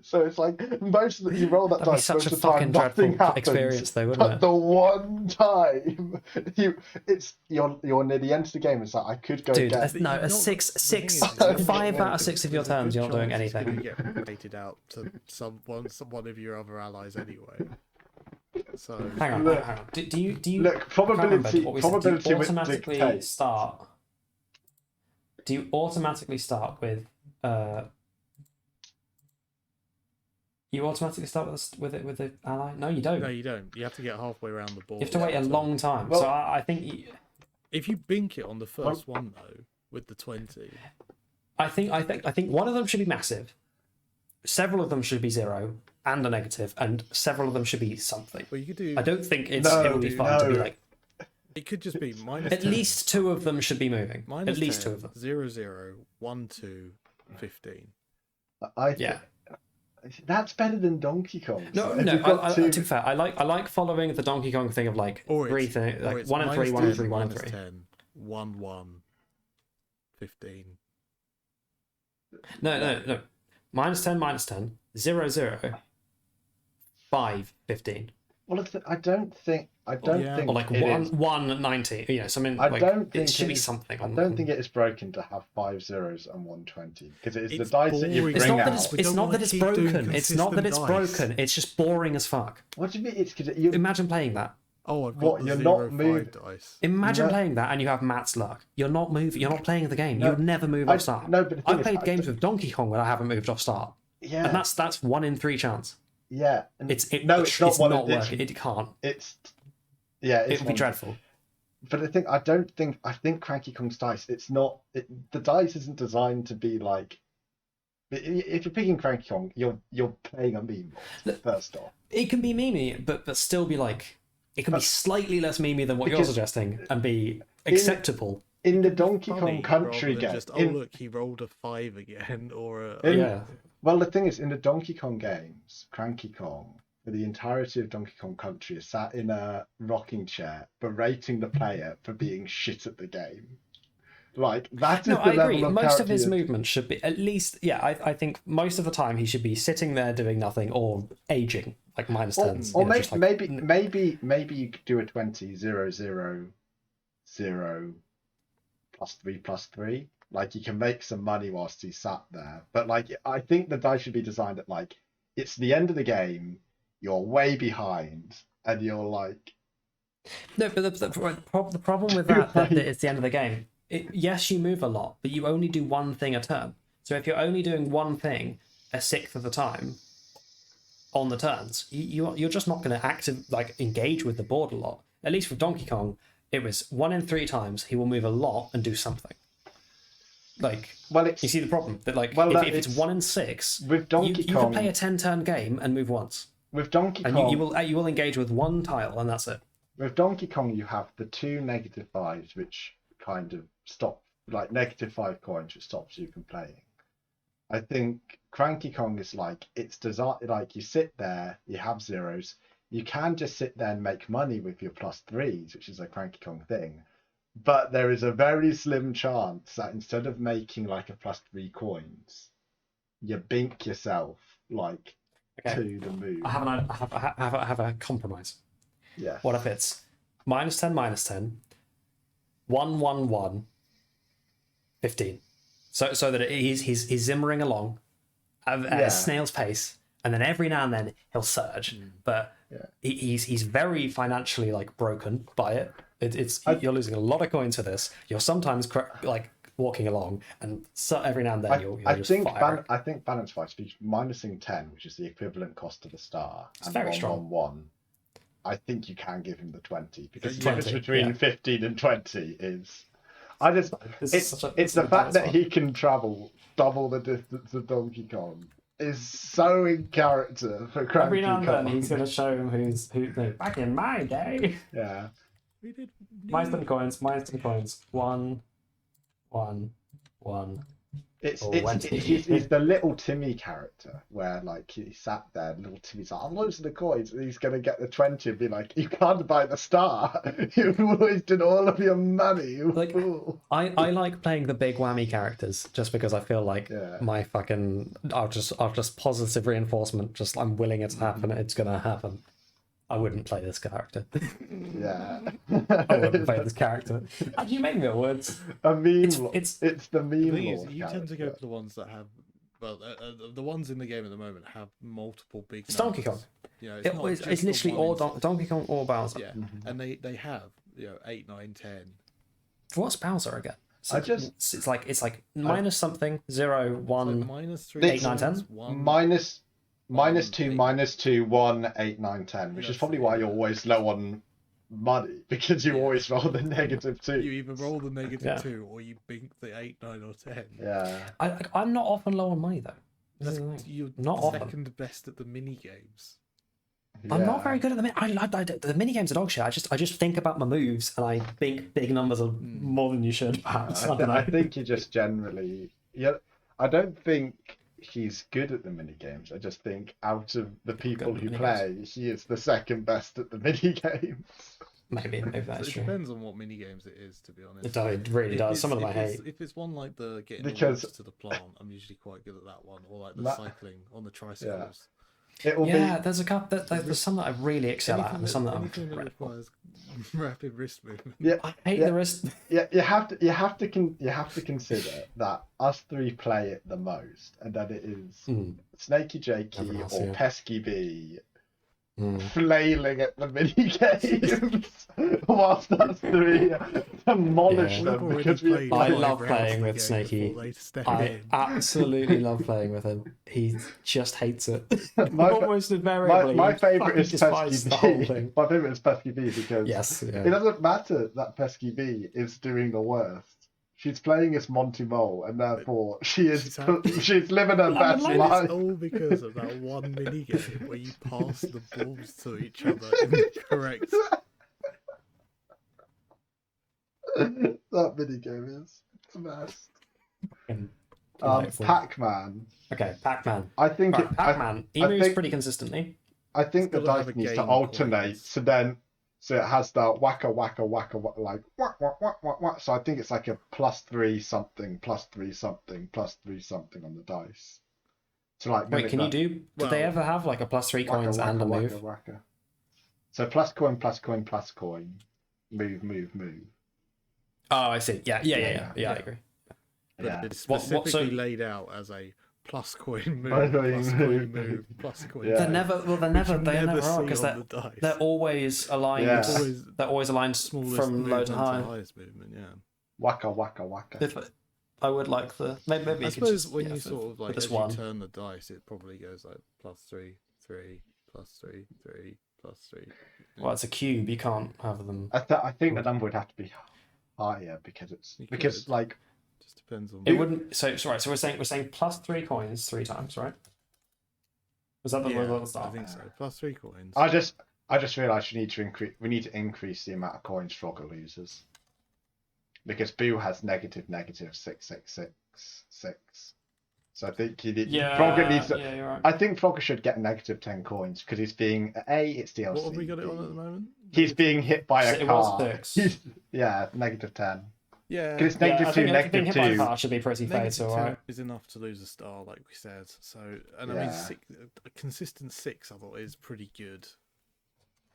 So it's like you roll that That'd be dice such most a of the time, fucking nothing dreadful happens. experience, though, wouldn't But it? the one time you're near the end of the game, it's like I could go Dude, get. no, You're a not- six, the thing is, you're not 5 gonna- out of 6 of your there's a turns, good you're not doing chance it's anything. gonna get rated out to one of your other allies anyway. So Hang on, Look. hang on. Do you Look, I can't remember probability what we said. Do you probability would automatically dictate. start? Do you automatically start with You automatically start with the ally? No, you don't. no, you don't. You have to get halfway around the board. You have to wait a long time. Well- so I think If you bink it on the first one though, with the 20, I think one of them should be massive. Several of them should be 0 and a negative, and several of them should be something. well, you could do. I don't think it No, would be fun to be no. like It could just be minus. at 10, least 2 of them should be moving. minus At least 10, 2 of them. 0, 0, 1, 2, 15. Yeah. That's better than Donkey Kong. No, If no. you've got To two- be fair, I like following the Donkey Kong thing of like Or three it's, things, or like it's 1 and 3, minus 1 and 10, 3, 1 and minus 3. 10, 1, 1, 15. No. Minus 10, 0, 0, 5, 15. Well, I don't think. Yeah. Or like it 1, is. 1, 90. You know, something I like don't think it should be is- something. I don't think it is broken to have 5 zeros and 120 because it is the It's dice that you boring. bring It's not out. that it's, We it's don't not wanna that it's keep doing broken. It's not that it's consistent dice. broken. It's just boring as fuck. What do you mean? It's because you. Imagine playing that. Oh, I've got What, the you're 0, not 5 moving- dice. Imagine No. playing that and you have Matt's luck. You're not moving. You're not playing the game. No, You would never move I- off start. no, but the thing I've is, played I games d- with Donkey Kong where I haven't moved off start, Yeah. and that's 1 in 3 chance. Yeah. and- It's no, it's not one. working. It can't. It's. Yeah, It it's would be one- dreadful. But I think Cranky Kong's dice. It's not. The dice isn't designed to be like. If you're picking Cranky Kong, you're playing a meme. First off. It can be memey, but still be like it can be slightly less memey than what you're Because suggesting and be acceptable. In the Donkey Funny, Kong Country rather than game. just, oh look, he rolled a 5 again, or a. In- Yeah. Well, the thing is, in the Donkey Kong games, Cranky Kong, for the entirety of Donkey Kong Country, is sat in a rocking chair, berating the player for being shit at the game. Like, that is No, the I level agree. of Most of his character movements should be at least. Yeah, I think most of the time he should be sitting there doing nothing or aging, like minus Or, tens. or you know, maybe, just like- maybe you could do a 20, 0, 0, 0, +3, +3. Like, you can make some money whilst he's sat there. But, like, I think the dice should be designed at, like, it's the end of the game, you're way behind, and you're like, No, but the problem with that it's the end of the game. Yes, you move a lot, but you only do one thing a turn. So if you're only doing one thing a sixth of the time on the turns, you're just not going to engage with the board a lot. At least with Donkey Kong, it was 1 in 3 times he will move a lot and do something. Like, well, it's you see the problem that if it's 1 in 6, with Donkey you Kong. can play a 10-turn game and move once, With Donkey and Kong, you will engage with one tile and that's it. with Donkey Kong, you have the 2 -5s, which kind of stop, like -5 coins, which stops you from playing. I think Cranky Kong is like, it's designed, like you sit there, you have zeros, you can just sit there and make money with your +3s, which is a Cranky Kong thing. But there is a very slim chance that instead of making like a +3 coins, you bink yourself like Okay. to the move. I have a compromise. Yeah. What if it's -10, -10, 1, 1, 1, 15? So that he's zimmering along at Yeah. a snail's pace, and then every now and then he'll surge. But Yeah. he's very financially broken by it. You're losing a lot of coins for this. You're sometimes walking along, and so every now and then you'll I just think fire. I think balance fights be minusing 10, which is the equivalent cost of the star, It's and very 1, strong. 1, 1. I think you can give him the 20 because the 20, difference between yeah. 15 and 20 is. I just This is it's such a- it's this the is a fact nice that one. he can travel double the distance of Donkey Kong is so in character for Cranky Every now and Kong. then he's going to show him who. No, back in my day. Yeah. We did. -10 coins, -10 coins. 1, 1, 1, He's the little Timmy character where like he sat there, little Timmy's like, I'm losing the coins, and he's gonna get the 20 and be like, you can't buy the star. You've wasted all of your money, you Like, fool. I like playing the big whammy characters just because I feel like my fucking I'll just positive reinforcement. Just I'm willing it to happen. It's gonna happen. I wouldn't play this character. Yeah. I wouldn't play this character. You make me words. A meme. It's the The meme thing is, lord you tend to go character. for the ones that have, well, the ones in the game at the moment have multiple big. It's Donkey numbers. Kong. You know, It's just the literally one all in- Donkey Kong or Bowser. Yeah, and they have 8, 9, 10. What's Bowser again? So I just- it's like minus something 0, 1. Minus 3, 8, 9, 10? Minus One, 2, eight. minus 2, 1, 8, 9, 10, which is That's probably it, why yeah. you're always low on money, because you always roll the negative 2. You either roll the negative Yeah. 2 or you bink the 8, 9, or 10. Yeah. I'm not often low on money though. This is the thing. You're Not often. second best at the mini games. I'm not Yeah. very good at the the mini games are dog shit. I just think about my moves and I think big numbers are more than you should. Perhaps I don't know. I think you just generally. Yeah, I don't think he's good at the mini games. I just think out of the people at who mini play, he is the second best at the mini games. maybe So that's it true. depends on what mini games it is, to be honest. It really If does. it's- Some of them I if it's- hate. If it's one like the getting Because- the water to the plant, I'm usually quite good at that one, or like the Ma- cycling on the tricycles. It will Yeah, be. there's a couple. There's some that I really excel at, and some that I'm anything that dreadful. requires rapid wrist movement. Yeah, I hate yeah. the rest. Yeah, you have to consider that us three play it the most, and that it is Snaky Jakey Everyone else, or yeah. Pesky B flailing at the mini games, whilst us three demolish Yeah. them We've because already we. played I five love rounds playing of the with game Snaky. before they step I in. absolutely love playing with him. He just hates it. My fa- Almost invariably. My he favourite fucking is despises Pesky the whole B. thing. My favourite is Pesky B because Yes. it Yeah. doesn't matter that Pesky B is doing the worst. She's playing as Monty Mole, and therefore she's living her best And life. it's all because of that one mini game where you pass the balls to each other in the correct. That mini game is the best. Delightful. Pac-Man. Okay, Pac-Man. I think Right, Pac-Man. He moves think- pretty consistently. I think the It's gotta have dice a needs to game alternate, coins. so it has the wacka wacka wacka like whack whack whack whack whack. So I think it's like a +3 something, +3 something, +3 something on the dice. So like Wait, can you do? Did they well, ever have like a +3 wacka, coins and a wacka, move? wacka, wacka. So plus coin, plus coin, plus coin, move, move, move. Oh, I see. Yeah, I Yeah. agree. But Yeah. it's What- specifically so- laid out as a plus coin move, Plus coin plus move. coin move, plus coin. Yeah. They're move, never. Well, which you they never are see because on the dice. they're always aligned. Yeah. It's always They're always aligned smallest from low movement to to high. highest movement. Yeah. Wacka wacka wacka. If I would like the maybe I you could suppose just, when yeah, you for- sort of for like this as one. you turn the dice, it probably goes like +3, 3, +3, 3, +3. Well, it's a cube. You can't have them. I think the number would have to be higher because You because could. like Just depends on. It wouldn't. So right. So we're saying +3 coins 3 times, right? Was that the Yeah, little I start? think so. +3 coins. I just realised we need to increase the amount of coins Frogger loses. Because Boo has -66666. So I think Yeah. Frogger needs to, Yeah, you're right. I think Frogger should get -10 coins because he's being it's DLC. What have we got it on at the moment? He's being hit by a It car. was 6. Yeah, -10. Yeah. Because it's Yeah, I -2, think being hit by a -2. car should be pretty Negative fatal, 10 right? is enough to lose a star, like we said. So, and I Yeah. mean, a consistent 6, I thought, is pretty good.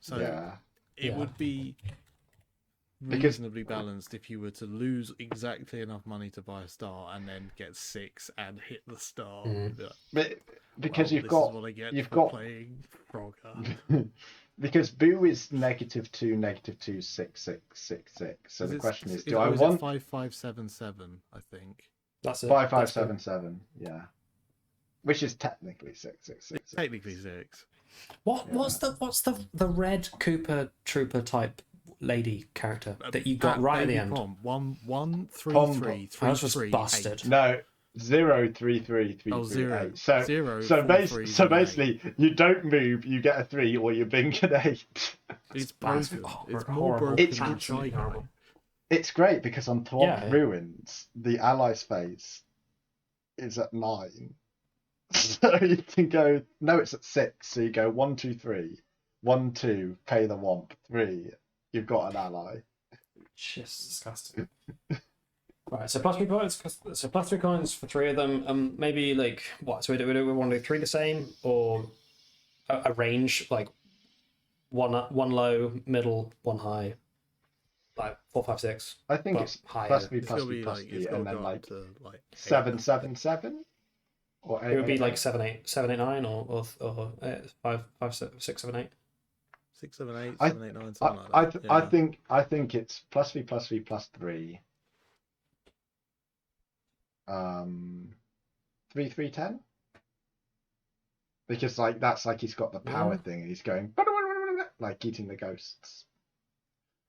So Yeah. it Yeah. would be Because- reasonably balanced if you were to lose exactly enough money to buy a star and then get 6 and hit the star. Mm. Be like, But because well, you've this got is what I get you've for got- playing Frogger. because Boo is -2, -2, 666. So the question is, do I it want 5577? I think. That's it. 5577? Yeah. Which is technically 666. Technically 6. What's the red Cooper Trooper type lady character that you got right at the end? Pom. 1 3 Pom. 3 That 3 was 3 busted. 8. No, 0333338. Oh, zero. So Zero, so, four, bas- three, so one, basically, you don't move, you get a 3, or you bink an 8. It's That's broken. hor- It's more horrible. broken It's than absolutely Shy Guy. horrible. It's great because on Top Yeah. Ruins, the ally space is at 9. So you can go, no, it's at 6. So you go 1, 2, 3. 1, 2, pay the womp. 3, you've got an ally. Just disgusting. Right, so plus 3 points. So plus 3 coins for 3 of them. Maybe like what? So we want to do 3 the same, or a range like one low, middle, 1 high, like 4, 5, 6. I think But it's higher. plus B, It's plus gonna B, be plus like B, it's and gonna then go like up to like 7, 7, 7, or 8, It would be 8, like 8. 7, 8, 7, 8, 9, or 5, 5, 6, 7, 8. 6, 7, 8, I 7, 8, 9, something like that. I think it's plus V, plus V, plus 3. 3, 3, 10. Because like that's like he's got the power Yeah. thing and he's going like eating the ghosts.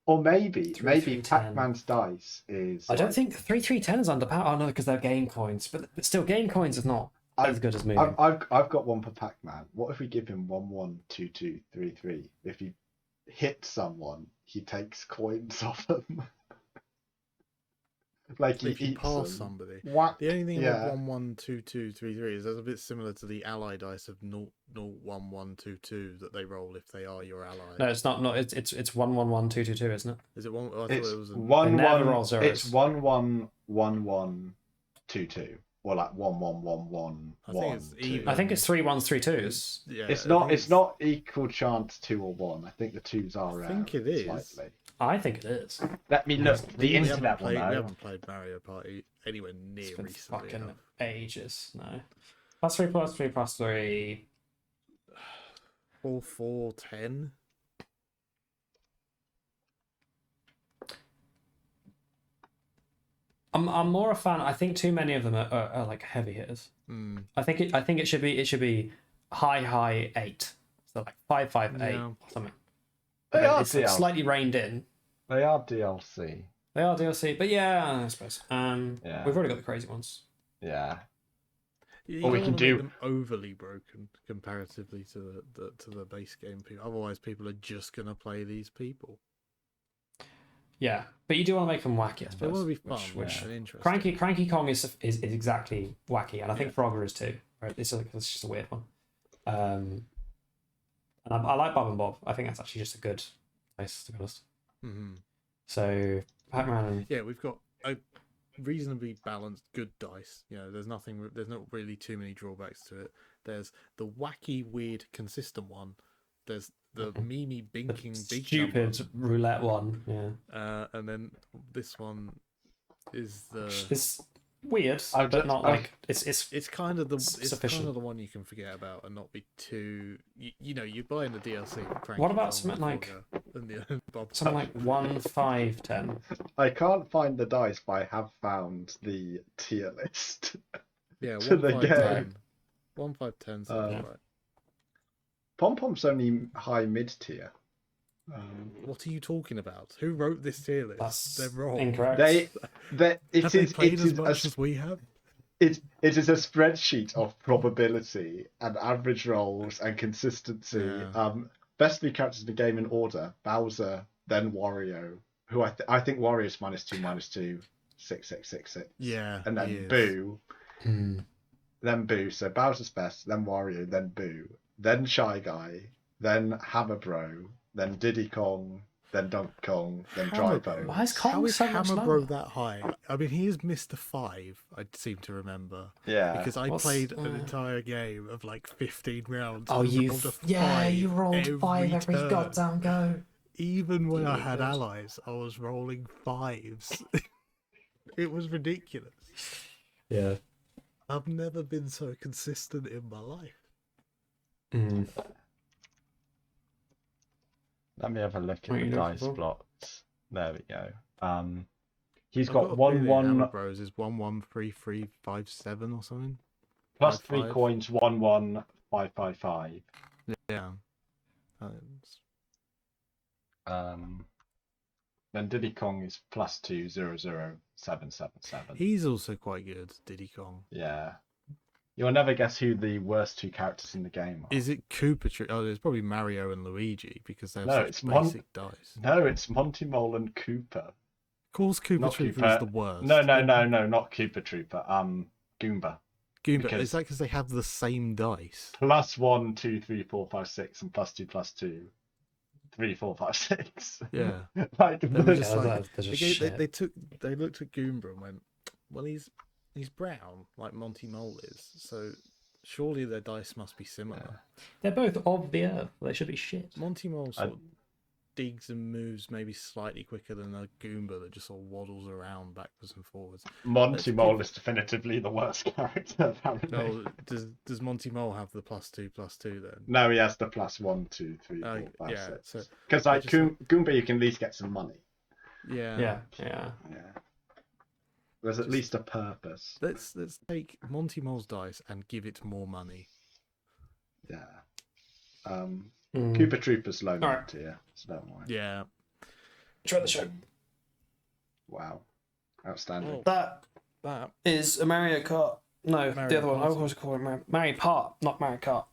Or maybe 3, 3, 10. Pac-Man's dice is. I don't like, think 3, 3, 10 is underpowered. Oh no, because they're game coins. But still, game coins is not as good as moving. I've got one for Pac-Man. What if we give him 1, 1, 2, 2, 3, 3? If he hits someone, he takes coins off them. Like he If you eats pass them. somebody. What? The only thing Yeah. with 1, 1, 2, 2, 3, 3 is that's a bit similar to the ally dice of 0, 0, 1, 1, 2, 2 that they roll if they are your ally. No, it's not. No, it's 1, 1, 1, 2, 2, 2, isn't it? Is it one? Oh, I thought It's it was 1, They never 1. roll zeros. It's 1, 1, 1, 1, 2, 2, or like 1, 1, 1, 1, I think 1, it's 2. even. I think it's 3 1s, 3 2s. Yeah, It's I not. think It's not equal chance 2 or 1. I think the 2s are. I think it is. Slightly. I think it is. Let me look. The We internet will we know. haven't played Mario Party anywhere near It's been recently fucking enough. ages. No. Plus 3, plus 3, plus 3. 4, 4, 10. I'm more a fan. I think too many of them are like heavy hitters. Mm. I think it should be high 8. So like 5, 5, 8 Yeah. or something. They are It's like DLC. slightly reined in. They are DLC. They are DLC, but yeah, I suppose. Yeah. We've already got the crazy ones. Yeah. You Or we don't can wanna do- make them overly broken comparatively to the base game. Otherwise, people are just gonna play these people. Yeah, but you do want to make them wacky, I They suppose. want to be fun Which and interesting. Cranky Kong is exactly wacky, and I think Yeah. Frogger is too. Right? It's just a weird one. And I like Bob and Bob. I think that's actually just a good place, to be honest. Hmm. So Pac-Man. Yeah, we've got a reasonably balanced, good dice. You know, there's not really too many drawbacks to it. There's the wacky, weird, consistent one. There's the memey binking big Stupid roulette one. Yeah, and then this one is the. it's weird, I've but just- not I've- like it's. It's kind of the sufficient. kind of the one you can forget about and not be too. You know, you're buying the DLC. For Cranky What about Kong, something like- Frogger, and the Bob Something like 1, 5, 10. I can't find the dice, but I have found the tier list. yeah, to 1, the 5, game. 10. 1, 5, 10 sounds Uh, right. Pom Pom's only high mid tier. What are you talking about? Who wrote this tier list? That's They're wrong. incorrect. It Have they is played it as is much a, as we have? it is a spreadsheet of probability and average rolls and consistency. Yeah. Best three characters in the game in order: Bowser, then Wario, who I think Wario's -2, 6, 6, 6, 6. Yeah, And he then is. Boo, Hmm. then Boo. So Bowser's best, then Wario, then Boo, then Shy Guy, then Hammer Bro, then Diddy Kong, then Donkey Kong, then Hammer Drybo. Why is Kong How is so much Hammer lower? Bro that high? I mean, he is Mr. 5, I seem to remember. Yeah. Because I What's- played an entire game of like 15 rounds. Oh, and you rolled a you rolled every 5 every turn. goddamn go. Even when I You had did. allies, I was rolling 5s. It was ridiculous. Yeah. I've never been so consistent in my life. Mm. Let me have a look at What are the you looking dice for? blocks. There we go. He's I've got a 1, feeling 1, Hammer Bros is 1, 1, 3, 3, 5, 7 or something. plus 5, 3 5. coins, 1, 1, 5, 5, 5. Yeah. Then Diddy Kong is +2, 0, 0, 7, 7, 7. He's also quite good, Diddy Kong. Yeah. You'll never guess who the worst 2 characters in the game are. Is it Koopa Tree? Oh, it's probably Mario and Luigi because they have No, such it's basic dice. No, it's Monty Mole and Koopa. Of course, Koopa Not Trooper Koopa. is the worst. No, not Koopa Trooper. Goomba. Goomba, Because- is that because they have the same dice? +1, 2, 3, 4, 5, 6, and +2, 3, 4, 5, 6. Yeah. Like, They were just Yeah, like they're just they shit. they looked at Goomba and went, well, he's brown like Monty Mole is, so surely their dice must be similar. They're both of the earth. They should be shit. Monty Mole sort of digs and moves maybe slightly quicker than a Goomba that just sort of waddles around backwards and forwards. Monty Let's Mole give- is definitively the worst character, apparently. No, does Monty Mole have the +2/+2 then? No, he has the +1, 2, 3, 4, 5, yeah, 6. so Because like just- Goomba, you can at least get some money. yeah. Yeah. Yeah. There's at least a purpose. Let's take Monty Mole's dice and give it more money. Yeah. Mm. Koopa Trooper's low All right. tier, so don't worry. Yeah. Try the show. Wow. Outstanding. That That is a Mario Kart. No, Mario the other one. I Party. always call it Mario Part, not Mario Kart.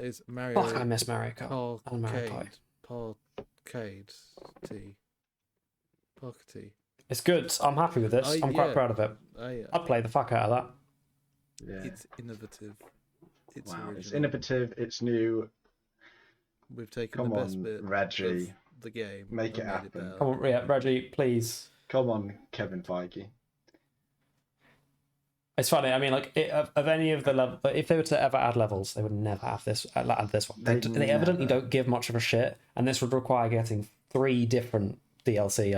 is Mario. Fuck, I miss Mario Kart and Mario Party. Party. It's good. I'm happy with this. I'm quite yeah. proud of it. Yeah. I'd play the fuck out of that. Yeah. It's innovative. It's Wow. original. It's innovative. It's new. We've taken Come the best on, bit Reggie. of the game. Make and it made happen. better. Come on, yeah, Reggie, please. Come on, Kevin Feige. It's funny. I mean, like, of any of the level, if they were to ever add levels, they would never have this. Add this one. They evidently never. don't give much of a shit, and this would require getting 3 different DLC,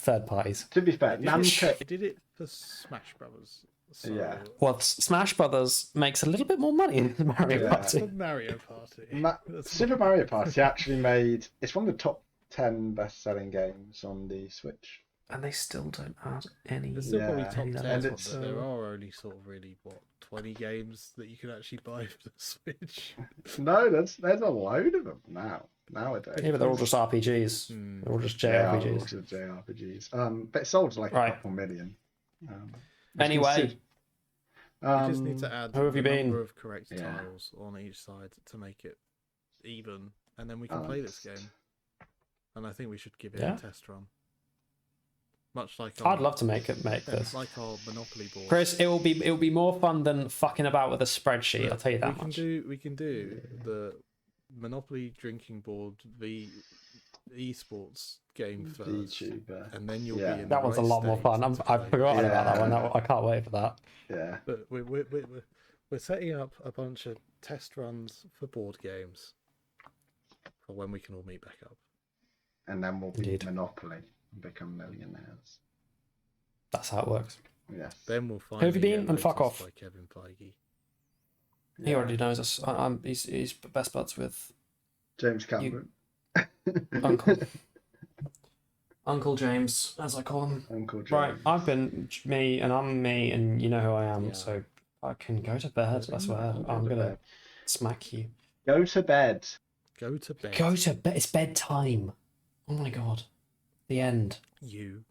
third parties. To be fair, They did Namco. it- They did it for Smash Brothers. So Yeah. Well, Smash Brothers makes a little bit more money than Mario Yeah. That's Party. the Mario Party. That's Super Mario Party actually made. It's one of the top 10 best-selling games on the Switch. And they still don't add any. There's still probably Yeah. top any 10, And but it's- there are only sort of really, 20 games that you can actually buy for the Switch. No, there's a load of them nowadays. Yeah, but they're all just RPGs. Hmm. They're all just Yeah, JRPGs. all just JRPGs. But it sold like Right. a couple million. Anyway, You just need to add who have you the been? number of correct Yeah. tiles on each side to make it even, and then we can play this game. And I think we should give it Yeah. a test run. Much like I'd love to make this. like our Monopoly board. Chris, it will be more fun than fucking about with a spreadsheet. I'll tell you that much. We can do the Monopoly drinking board, the esports game first, VTuber. and then you'll Yeah. be in. That the one's a right lot more state fun. to I've play. forgotten about that one. Yeah. I can't wait for that. Yeah. But we're setting up a bunch of test runs for board games for when we can all meet back up. And then we'll be Indeed. Monopoly and become millionaires. That's how it works. Yes. Then we'll find. Who have you been? And fuck off. By Kevin Feige. He already knows us. He's best buds with James Cameron. Uncle Uncle James, as I call him. Uncle James. Right, I've been me, and I'm me, and you know who I am. Yeah. So I can go to bed. I swear. I'm gonna smack you. Go to bed. Go to bed. Go to bed. It's bedtime. Oh my god. The end. You